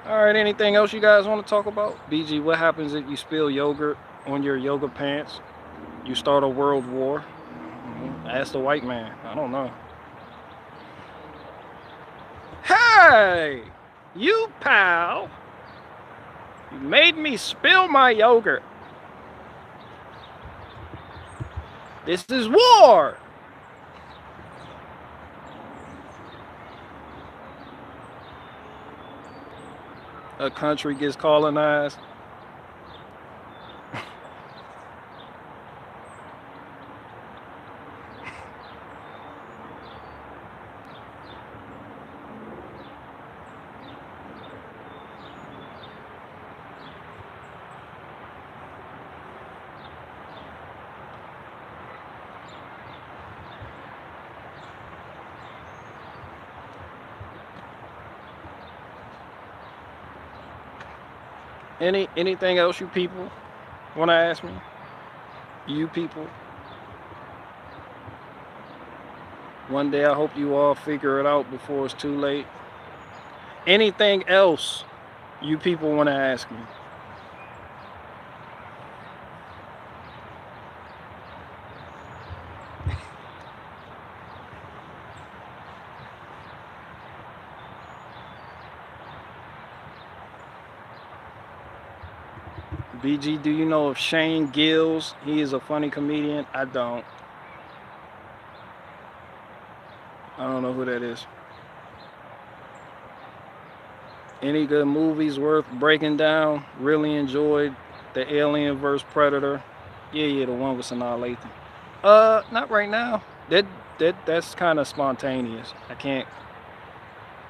All right, anything else you guys want to talk about? BG, what happens if you spill yogurt on your yoga pants? You start a world war? Ask the white man. I don't know. Hey, you pal. You made me spill my yogurt. This is war. A country gets colonized. Anything else you people want to ask me? You people. One day I hope you all figure it out before it's too late. Anything else you people want to ask me? BG, do you know of Shane Gills? He is a funny comedian. I don't know who that is. Any good movies worth breaking down? Really enjoyed the Alien vs Predator. Yeah, the one with Sanaa Lathan. Not right now. That's kind of spontaneous. I can't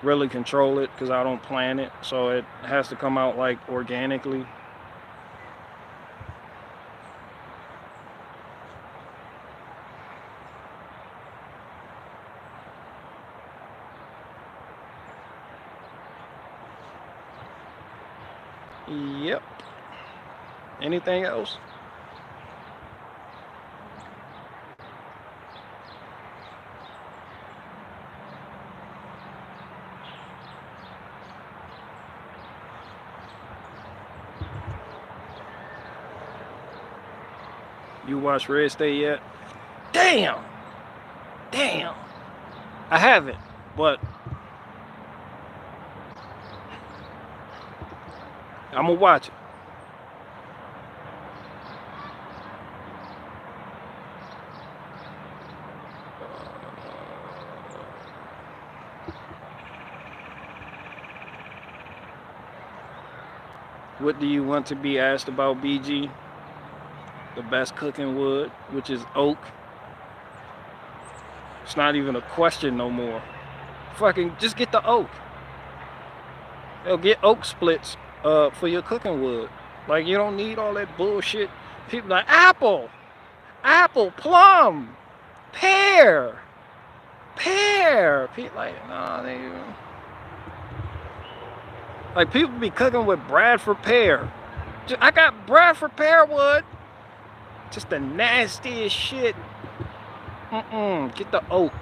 really control it because I don't plan it, so it has to come out like organically. Yep. Anything else? You watch Red State yet? Damn. I haven't, but I'm gonna watch it. What do you want to be asked about, BG? The best cooking wood, which is oak. It's not even a question no more. Fucking just get the oak. They'll get oak splits for your cooking wood. Like, you don't need all that bullshit. People like apple, plum, pear. People like, nah, like people be cooking with Bradford pear. I got Bradford pear wood. Just the nastiest shit. Get the oak.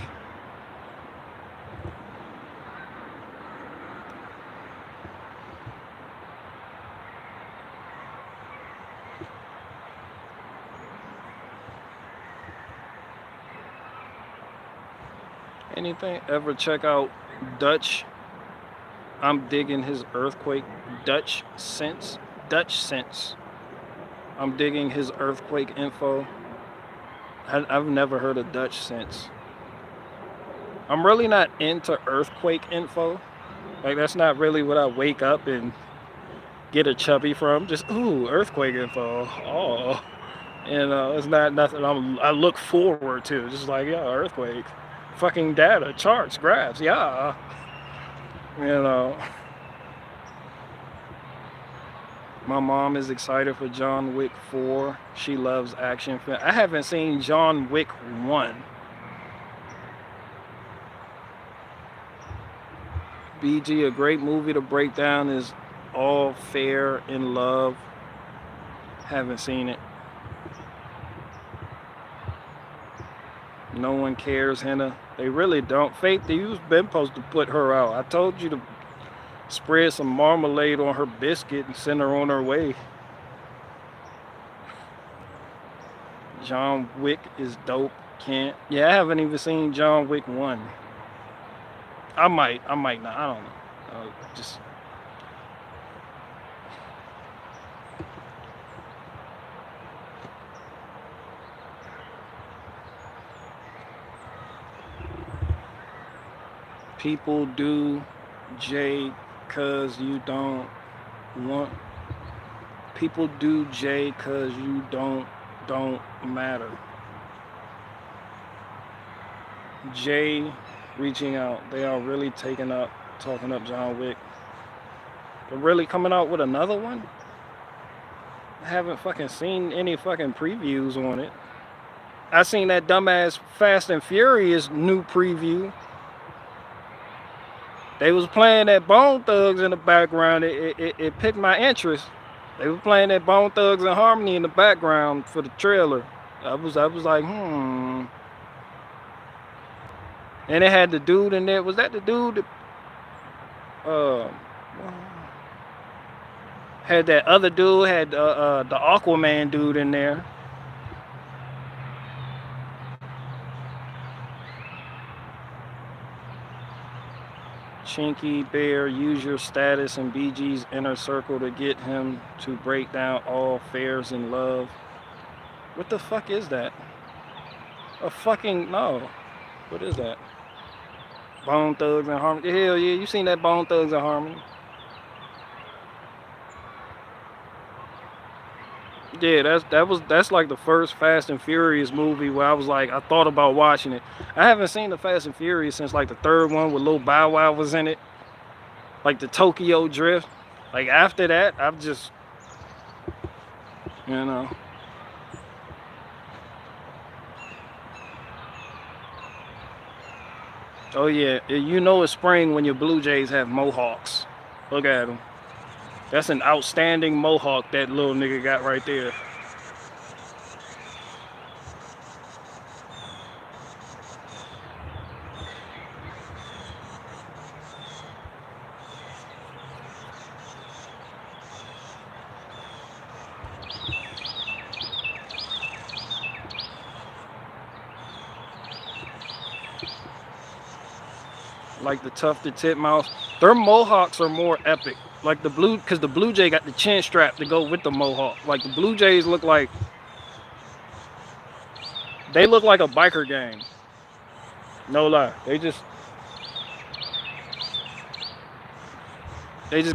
Anything? Ever check out Dutch? I'm digging his earthquake. Dutch sense. I'm digging his earthquake info. I've never heard of Dutch sense. I'm really not into earthquake info. Like, that's not really what I wake up and get a chubby from. Just, ooh, earthquake info. Oh, you know, it's not nothing I look forward to. Just like, yeah, earthquake. Fucking data, charts, graphs, yeah. You know. My mom is excited for John Wick 4. She loves action film. I haven't seen John Wick 1. BG, a great movie to break down is All Fair in Love. Haven't seen it. No one cares, Henna. They really don't. Faith, you've been supposed to put her out. I told you to spread some marmalade on her biscuit and send her on her way. John Wick is dope. Can't. Yeah, I haven't even seen John Wick 1. I might not. I don't know. Just. People do J cause you don't want. People do J cause you don't matter. J reaching out. They are really talking up John Wick. They're really coming out with another one? I haven't fucking seen any fucking previews on it. I seen that dumbass Fast and Furious new preview. They was playing that Bone Thugs in the background. It piqued my interest. They were playing that Bone Thugs and Harmony in the background for the trailer. I was like, And it had the dude in there. Was that the dude that had that other dude, had the Aquaman dude in there. Chinky Bear, use your status in BG's inner circle to get him to break down all fairs in love. What the fuck is that? A fucking, no. What is that? Bone Thugs and Harmony. Hell yeah, you seen that Bone Thugs and Harmony? Yeah, that's like the first Fast and Furious movie where I was like, I thought about watching it. I haven't seen the Fast and Furious since like the third one with Lil Bow Wow was in it. Like the Tokyo Drift. Like after that, I've just, you know. Oh yeah, you know it's spring when your Blue Jays have mohawks. Look at them. That's an outstanding mohawk that little nigga got right there. Like the tufted titmouse. Their mohawks are more epic. Like the blue, because the Blue Jay got the chin strap to go with the mohawk. Like the Blue Jays look like, they look like a biker gang. No lie. They just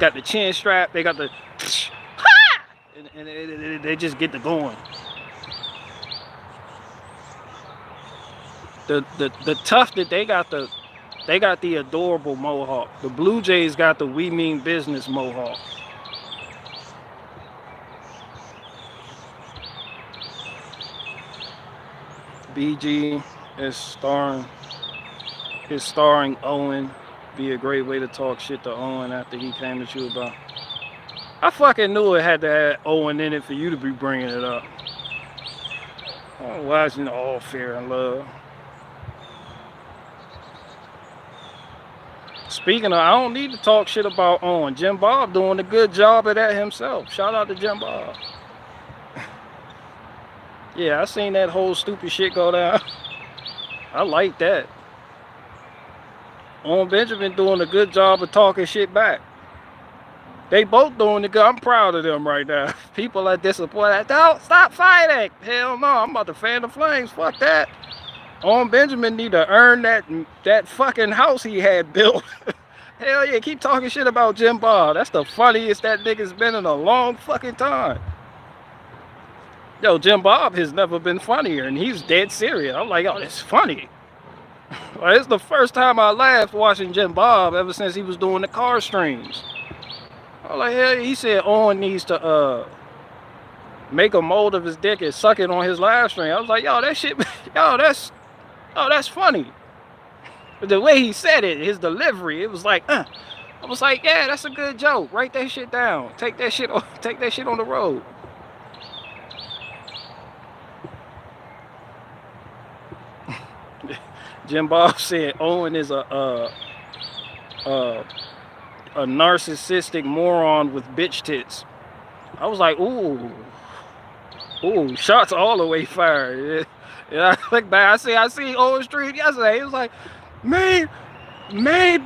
got the chin strap. They got the and they just get to going. The tough that they got the adorable mohawk. The Blue Jays got the we mean business mohawk. BG is starring Owen. Be a great way to talk shit to Owen after he came at you about. I fucking knew it had to have Owen in it for you to be bringing it up. I'm watching All Fair and Love. Speaking of, I don't need to talk shit about Owen. Jim Bob doing a good job of that himself. Shout out to Jim Bob. Yeah, I seen that whole stupid shit go down. I like that. Owen Benjamin doing a good job of talking shit back. They both doing it good. I'm proud of them right now. People are disappointed. Don't stop fighting. Hell no, I'm about to fan the flames. Fuck that. Owen Benjamin need to earn that fucking house he had built. Hell yeah, keep talking shit about Jim Bob. That's the funniest that nigga's been in a long fucking time. Yo, Jim Bob has never been funnier, and he's dead serious. I'm like, yo, that's funny. Like, it's the first time I laughed watching Jim Bob ever since he was doing the car streams. I was like, hell, he said Owen needs to make a mold of his dick and suck it on his live stream. I was like, yo, that shit, yo, that's funny. But the way he said it, his delivery, it was like, I was like, yeah, that's a good joke. Write that shit down. Take that shit on the road. Jim Bob said Owen is a narcissistic moron with bitch tits. I was like, ooh, shots all the way fired. Yeah, I look back, I see Owen Street yesterday. He was like, made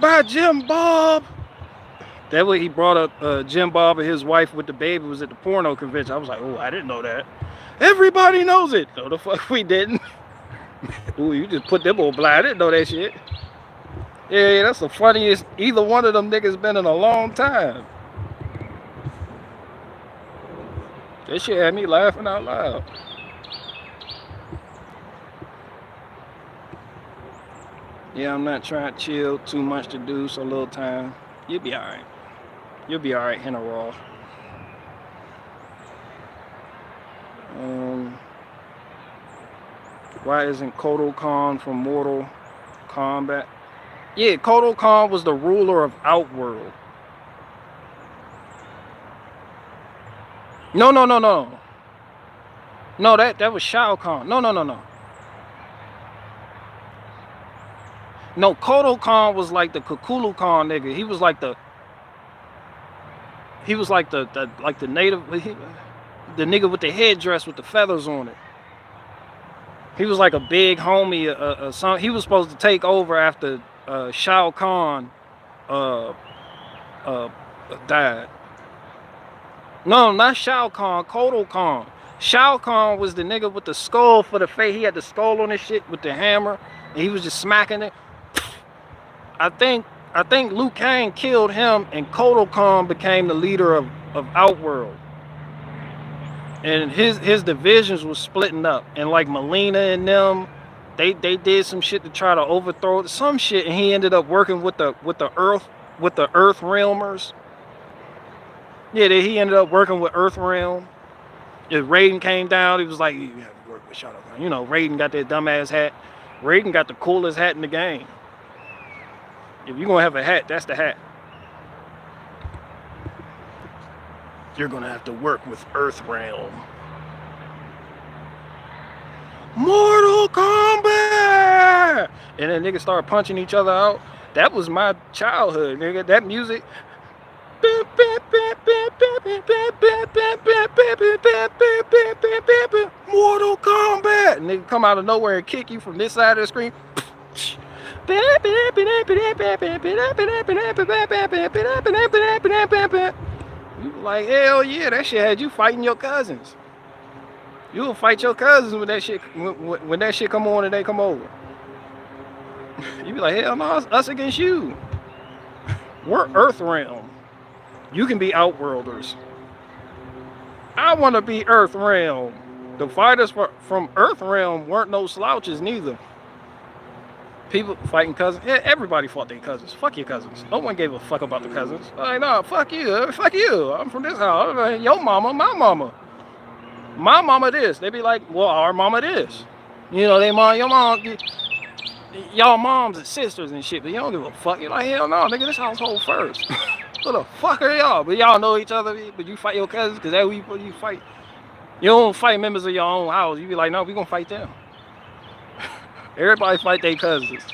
by Jim Bob. That way he brought up Jim Bob and his wife with the baby was at the porno convention. I was like, oh, I didn't know that. Everybody knows it. No, the fuck we didn't. Ooh, you just put them on blind. I didn't know that shit. Yeah, that's the funniest either one of them niggas been in a long time. That shit had me laughing out loud. Yeah, I'm not trying to chill. Too much to do, so little time. You'll be alright. You'll be alright, Henna Raw. Why isn't Kotal Khan from Mortal Kombat? Yeah, Kotal Khan was the ruler of Outworld. No. No, that was Shao Kahn. No. No, Kotal Khan was like the Kukulu Khan nigga. He was like the native, the nigga with the headdress with the feathers on it. He was like a big homie. He was supposed to take over after Shao Kahn died. No, not Shao Kahn. Kotal Khan. Shao Kahn was the nigga with the skull for the face. He had the skull on his shit with the hammer, and he was just smacking it. I think Liu Kang killed him, and Kotal Khan became the leader of Outworld. And his divisions was splitting up, and like Melina and them, they did some shit to try to overthrow some shit, and he ended up working with the Earth Realmers. Yeah, he ended up working with Earth Realm. If Raiden came down, he was like, you have to work with Shadow Khan. You know, Raiden got that dumbass hat. Raiden got the coolest hat in the game. If you're gonna have a hat, that's the hat. You're gonna have to work with Earth Realm. Mortal Kombat! And then niggas started punching each other out. That was my childhood, nigga. That music. Mortal Kombat! And nigga come out of nowhere and kick you from this side of the screen. You like, hell yeah, that shit had you fighting your cousins. You will fight your cousins when that shit come on and they come over. You be like, hell no, it's us against you. We're Earth Realm. You can be Outworlders. I want to be Earth Realm. The fighters from Earth Realm weren't no slouches neither. People fighting cousins. Yeah, everybody fought their cousins. Fuck your cousins. No one gave a fuck about the cousins. Like, no, fuck you. Fuck you. I'm from this house. Your mama, my mama. My mama this. They be like, well, our mama this. You know, they mom, your mom, y'all moms and sisters and shit, but you don't give a fuck. You're like, hell no, nigga, this household first. Who the fuck are y'all? But y'all know each other, but you fight your cousins because that's who you fight. You don't fight members of your own house. You be like, no, we gonna fight them. Everybody fight their cousins.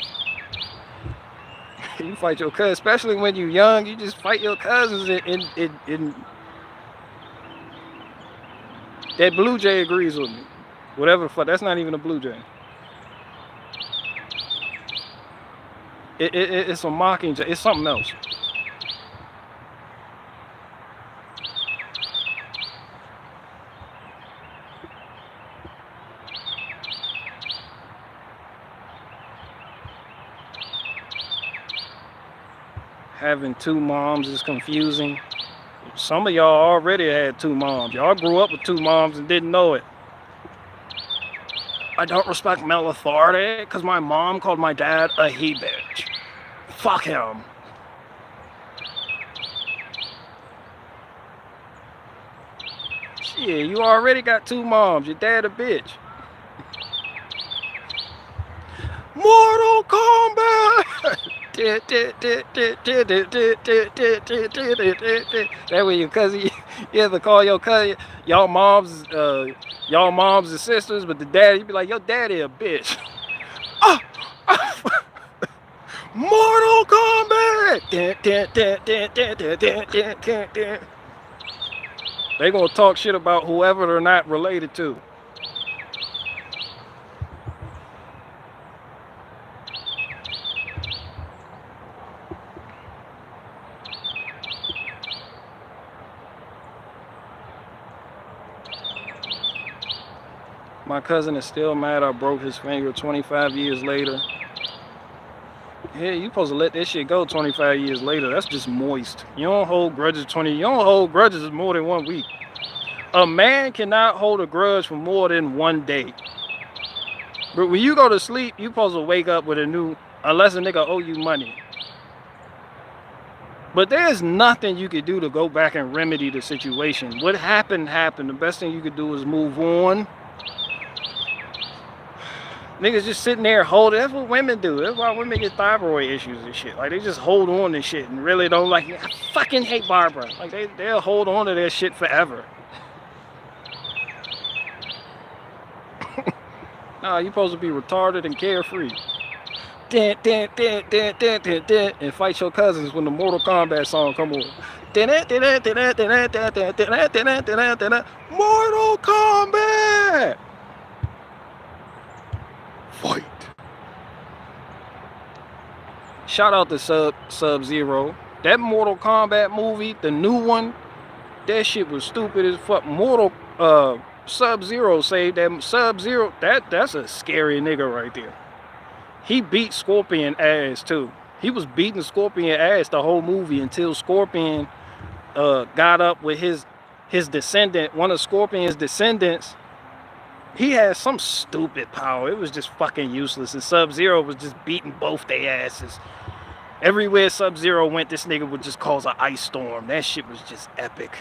You fight your cousins, especially when you're young. You just fight your cousins. In that blue jay agrees with me. Whatever the fuck, that's not even a blue jay. It's a mocking jay. It's something else. Having two moms is confusing. Some of y'all already had two moms. Y'all grew up with two moms and didn't know it. I don't respect male authority because my mom called my dad a he bitch. Fuck him. Shit, you already got two moms. Your dad a bitch. Mortal Kombat! That way your cousin, you ever call your cousin, y'all moms and sisters, but the dad, you be like, your daddy a bitch. Mortal Kombat! They gonna talk shit about whoever they're not related to. My cousin is still mad I broke his finger 25 years later. Yeah, you supposed to let that shit go 25 years later. That's just moist. You don't hold grudges you don't hold grudges more than 1 week. A man cannot hold a grudge for more than 1 day. But when you go to sleep, you supposed to wake up with a new, unless a nigga owe you money. But there's nothing you could do to go back and remedy the situation. What happened, happened. The best thing you could do is move on. Niggas just sitting there holding. That's what women do. That's why women get thyroid issues and shit. Like, they just hold on to shit and really don't like it. I fucking hate Barbara. Like, they'll hold on to their shit forever. Nah, you supposed to be retarded and carefree. And fight your cousins when the Mortal Kombat song come on. Mortal Kombat! Fight. Shout out to Sub-Zero. That Mortal Kombat movie, the new one, that shit was stupid as fuck. Sub-Zero saved that. Sub-Zero, that's a scary nigga right there. He beat Scorpion ass too. He was beating Scorpion ass the whole movie until Scorpion got up with his descendant, one of Scorpion's descendants. He had some stupid power. It was just fucking useless. And Sub-Zero was just beating both their asses. Everywhere Sub-Zero went, this nigga would just cause an ice storm. That shit was just epic.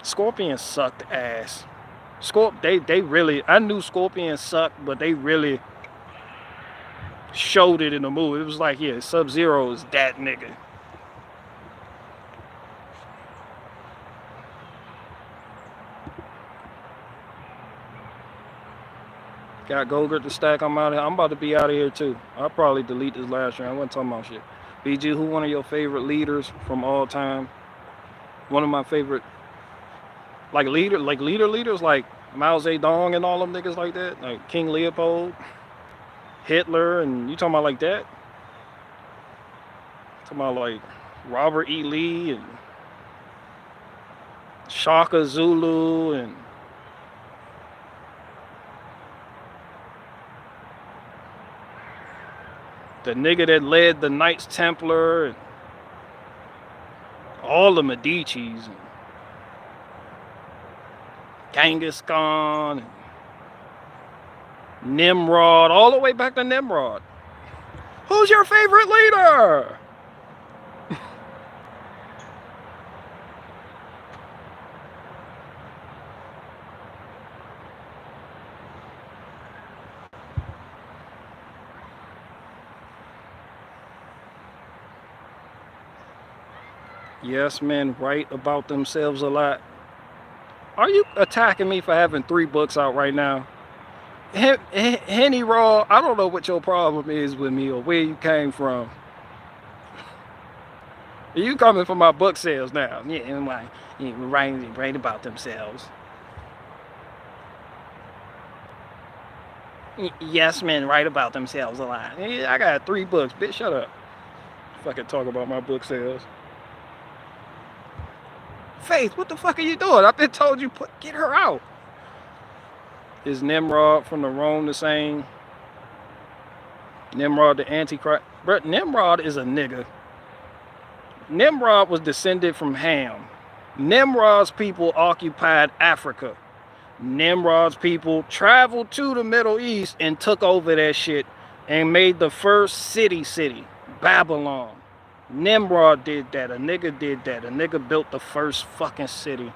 Scorpion sucked ass. They really, I knew Scorpion sucked, but they really showed it in the movie. It was like, yeah, Sub-Zero is that nigga. Got Gogurt to stack. I'm out of here. I'm about to be out of here too. I'll probably delete this last round. I wasn't talking about shit. BG, who one of your favorite leaders from all time? One of my favorite, like leaders, like Mao Zedong and all them niggas like that, like King Leopold, Hitler, and you talking about like that? Talking about like Robert E. Lee and Shaka Zulu and the nigga that led the Knights Templar and all the Medicis. Genghis Khan, and Nimrod, all the way back to Nimrod. Who's your favorite leader? Yes, men write about themselves a lot. Are you attacking me for having 3 books out right now? Henny Raw, I don't know what your problem is with me or where you came from. You coming for my book sales now? Yeah, write about themselves. Yes, men write about themselves a lot. I got 3 books, bitch. Shut up. Fucking talk about my book sales. Faith, what the fuck are you doing? I've been told you get her out. Is Nimrod from the Rome the same? Nimrod the Antichrist? Bro, Nimrod is a nigga. Nimrod was descended from Ham. Nimrod's people occupied Africa. Nimrod's people traveled to the Middle East and took over that shit and made the first city, Babylon. Nimrod did that. A nigga did that. A nigga built the first fucking city.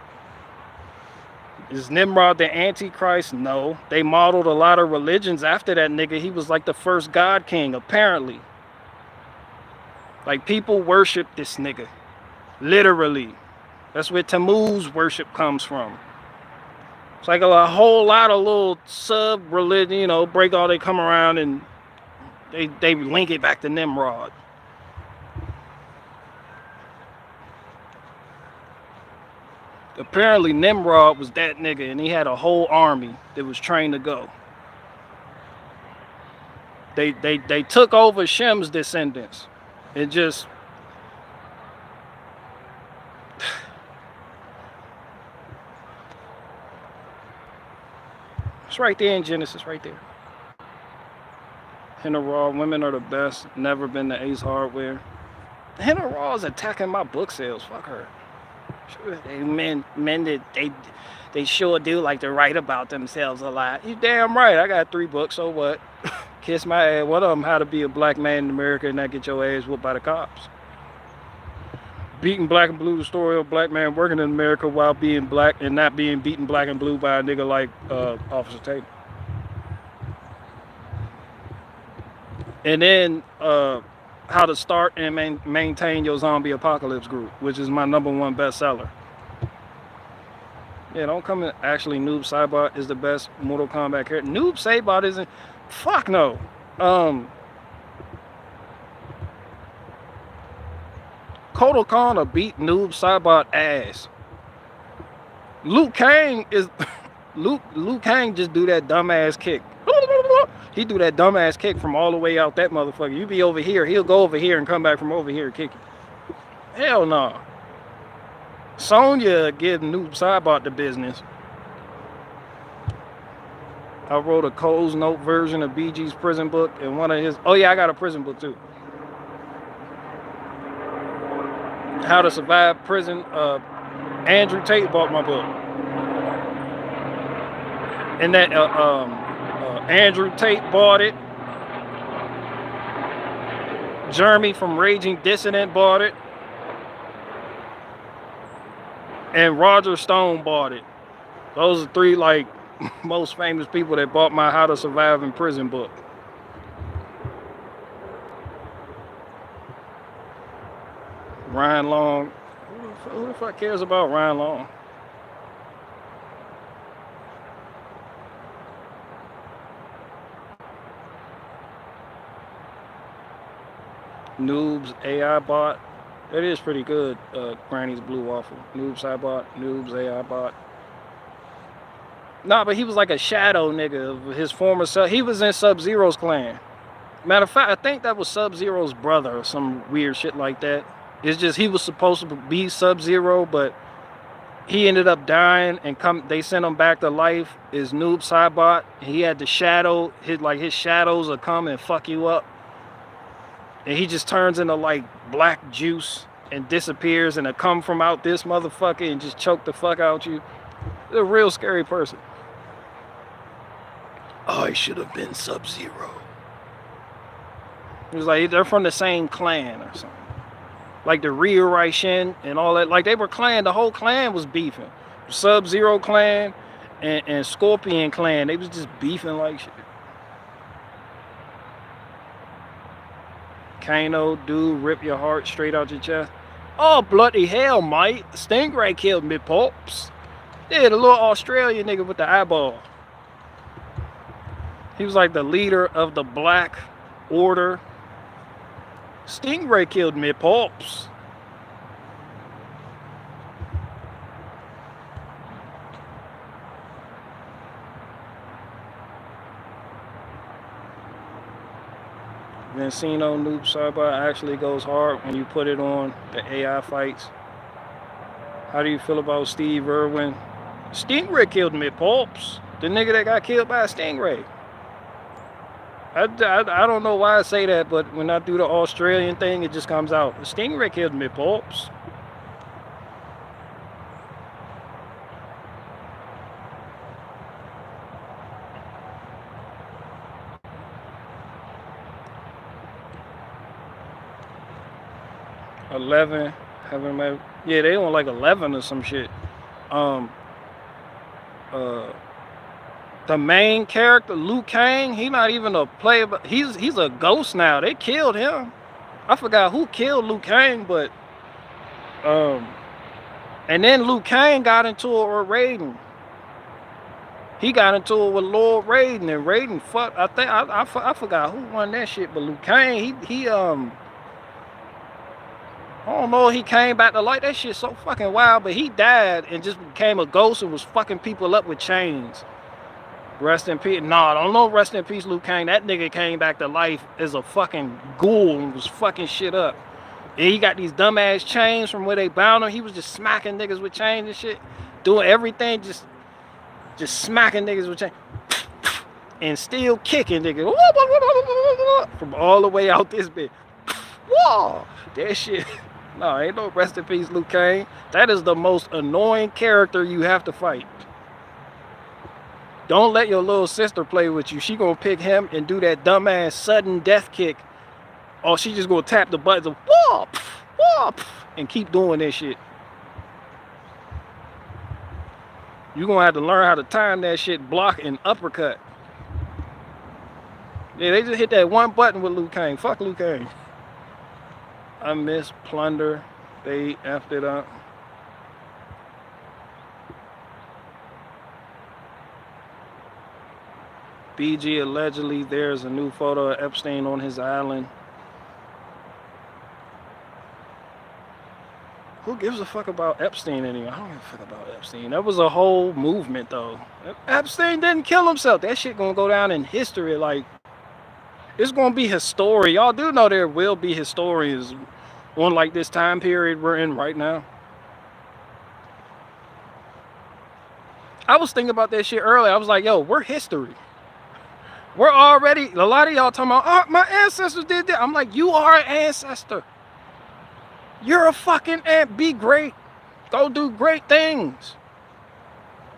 Is Nimrod the Antichrist? No. They modeled a lot of religions after that nigga. He was like the first God king, apparently. Like, people worship this nigga. Literally. That's where Tammuz worship comes from. It's like a whole lot of little sub-religion, you know, break all they come around and they link it back to Nimrod. Apparently Nimrod was that nigga and he had a whole army that was trained to go. They took over Shem's descendants and just it's right there in Genesis, right there. Henna Raw, women are the best. Never been to Ace Hardware. Henna Raw is attacking my book sales. Fuck her. Sure, men that they sure do like to write about themselves a lot. You damn right. I got 3 books. So what? Kiss my ass. One of them, How to Be a Black Man in America and Not Get Your Ass Whooped by the Cops. Beaten Black and Blue, the story of a black man working in America while being black and not being beaten black and blue by a nigga like Officer Tate. And then How to Start and Maintain Your Zombie Apocalypse Group, which is my #1 bestseller. Yeah, don't come in. Actually, Noob Saibot is the best Mortal Kombat character. Noob Saibot isn't. Fuck no. Kotal Khan will beat Noob Saibot ass. Luke Kang is Luke Kang just do that dumbass kick. He do that dumbass kick from all the way out that motherfucker. You be over here, he'll go over here and come back from over here and kick you. Hell no. Sonya give Noob Saibot the business. I wrote a Cole's Note version of BG's prison book and one of his. Oh yeah, I got a prison book too. How to Survive Prison. Andrew Tate bought my book. And that Andrew Tate bought it. Jeremy from Raging Dissident bought it. And Roger Stone bought it. Those are 3 like most famous people that bought my How to Survive in Prison book. Ryan Long. Who the fuck cares about Ryan Long? Noob's AI bot. That is pretty good. Granny's Blue Waffle. Noob's AI bot. Noob's AI bot. Nah, but he was like a shadow nigga of his former self. He was in Sub-Zero's clan. Matter of fact, I think that was Sub-Zero's brother or some weird shit like that. It's just he was supposed to be Sub-Zero, but he ended up dying and they sent him back to life as Noob Saibot. He had the shadow, his shadows will come and fuck you up. And he just turns into like black juice and disappears and it'll come from out this motherfucker and just choke the fuck out you. A real scary person. Oh, he should have been Sub-Zero. It was like they're from the same clan or something. Like the Ryu and all that. Like they were clan. The whole clan was beefing. Sub-Zero clan and Scorpion clan. They was just beefing like shit. Kano, dude, rip your heart straight out your chest. Oh, bloody hell, mate. Stingray killed me, pops. Yeah, the little Australian nigga with the eyeball. He was like the leader of the Black Order. Stingray killed me, pops. Vincino noob sidebar actually goes hard when you put it on the AI fights. How do you feel about Steve Irwin? Stingray killed me, pops. The nigga that got killed by a stingray. I don't know why I say that, but when I do the Australian thing, it just comes out. The stingray killed me, pops. $11. Yeah, they on like 11 or some shit. The main character, Liu Kang, he not even a player, but he's a ghost now. They killed him. I forgot who killed Liu Kang, but and then Liu Kang got into it with Raiden. He got into it with Lord Raiden, and Raiden fuck. I think I forgot who won that shit, but Liu Kang, he I don't know, he came back to life. That shit so fucking wild, but he died and just became a ghost and was fucking people up with chains. Rest in peace. Nah, don't know rest in peace, Liu Kang. That nigga came back to life as a fucking ghoul and was fucking shit up. And he got these dumbass chains from where they bound him. He was just smacking niggas with chains and shit. Doing everything, just smacking niggas with chains. And still kicking niggas. From all the way out this bitch. Whoa! That shit. No, ain't no rest in peace, Liu Kang. That is the most annoying character you have to fight. Don't let your little sister play with you. She gonna pick him and do that dumbass sudden death kick. Or she just gonna tap the buttons of whoop, whoop, and keep doing this shit. You gonna have to learn how to time that shit, block and uppercut. Yeah, they just hit that one button with Liu Kang. Fuck Liu Kang. I miss Plunder. They effed it up. BG allegedly there's a new photo of Epstein on his island. Who gives a fuck about Epstein anymore? I don't give a fuck about Epstein. That was a whole movement though. Epstein didn't kill himself. That shit gonna go down in history. Like, it's gonna be history. Y'all do know there will be historians on like this time period we're in right now. I was thinking about that shit earlier. I was like, yo, we're history. We're already, a lot of y'all talking about, oh, my ancestors did that. I'm like, you are an ancestor. You're a fucking ant. Be great. Go do great things.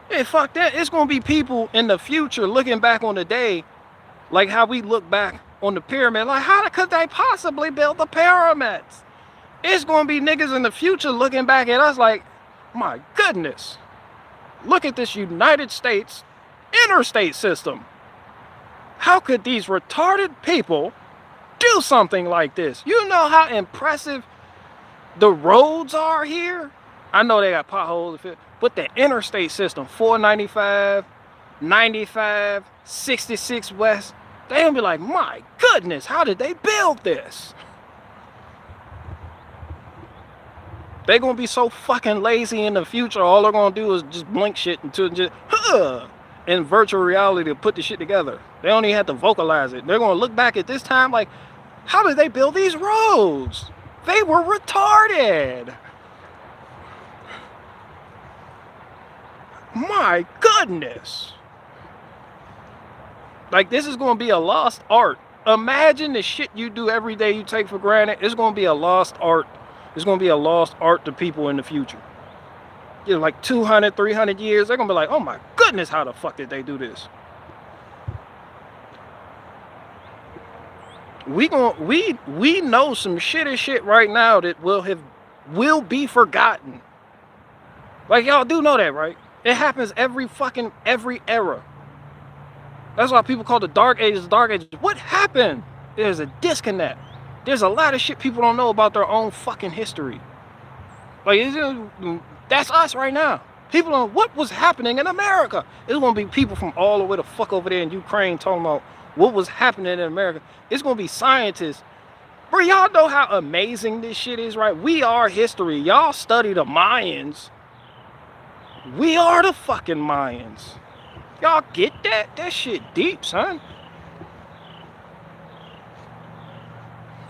Hey, fuck that. It's going to be people in the future looking back on the day like how we look back on the pyramid. Like, how could they possibly build the pyramids? It's going to be niggas in the future looking back at us like, my goodness. Look at this United States interstate system. How could these retarded people do something like this? You know how impressive the roads are here? I know they got potholes, but the interstate system, 495, 95, 66 West, they gonna be like, my goodness, how did they build this? They gonna be so fucking lazy in the future, all they're gonna do is just blink shit until just, in virtual reality to put the shit together. They don't even have to vocalize it. They're gonna look back at this time like, how did they build these roads? They were retarded. My goodness. Like, this is gonna be a lost art. Imagine the shit you do every day you take for granted. It's gonna be a lost art. It's gonna be a lost art to people in the future. you know, like 200, 300 years, they're gonna be like, oh my goodness, how the fuck did they do this? We know some shitty shit right now that will be forgotten. Like, y'all do know that, right? It happens every era. That's why people call the Dark Ages Dark Ages. What happened? There's a disconnect. There's a lot of shit people don't know about their own fucking history. Like, that's us right now. People don't know what was happening in America. It's gonna be people from all the way the fuck over there in Ukraine talking about what was happening in America. It's gonna be scientists. Bro, y'all know how amazing this shit is, right? We are history. Y'all study the Mayans. We are the fucking Mayans. Y'all get that? That shit deep, son.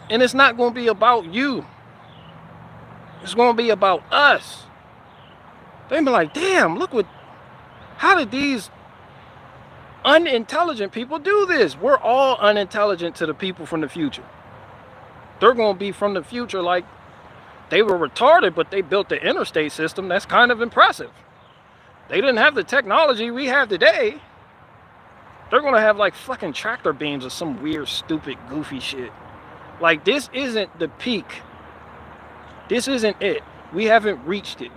And it's not gonna be about you. It's gonna be about us. They be like, damn, how did these unintelligent people do this? We're all unintelligent to the people from the future. They're gonna be from the future like they were retarded, but they built the interstate system. That's kind of impressive. They didn't have the technology we have today. They're gonna have like fucking tractor beams or some weird, stupid, goofy shit. Like, this isn't the peak. This isn't it. We haven't reached it.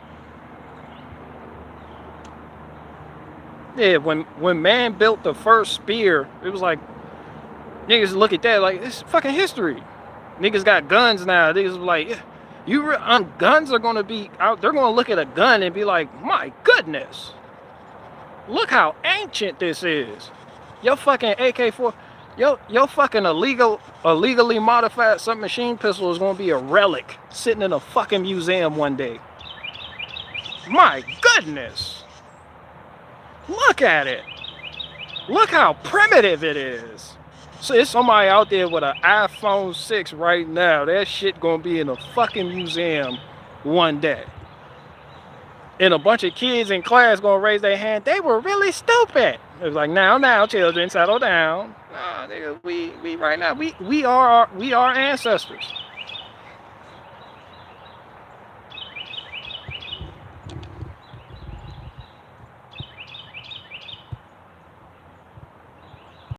Yeah, when man built the first spear, it was like, niggas look at that like, it's fucking history. Niggas got guns now. Niggas like, guns are gonna be out. They're gonna look at a gun and be like, my goodness, look how ancient this is. Your fucking AK-4, your fucking illegally modified submachine pistol is gonna be a relic sitting in a fucking museum one day. My goodness. Look at it. Look how primitive it is. So there's somebody out there with an iPhone 6 right now. That shit gonna be in a fucking museum one day. And a bunch of kids in class gonna raise their hand. They were really stupid. It was like, now, children, settle down. Nah, nigga, we right now, we are ancestors.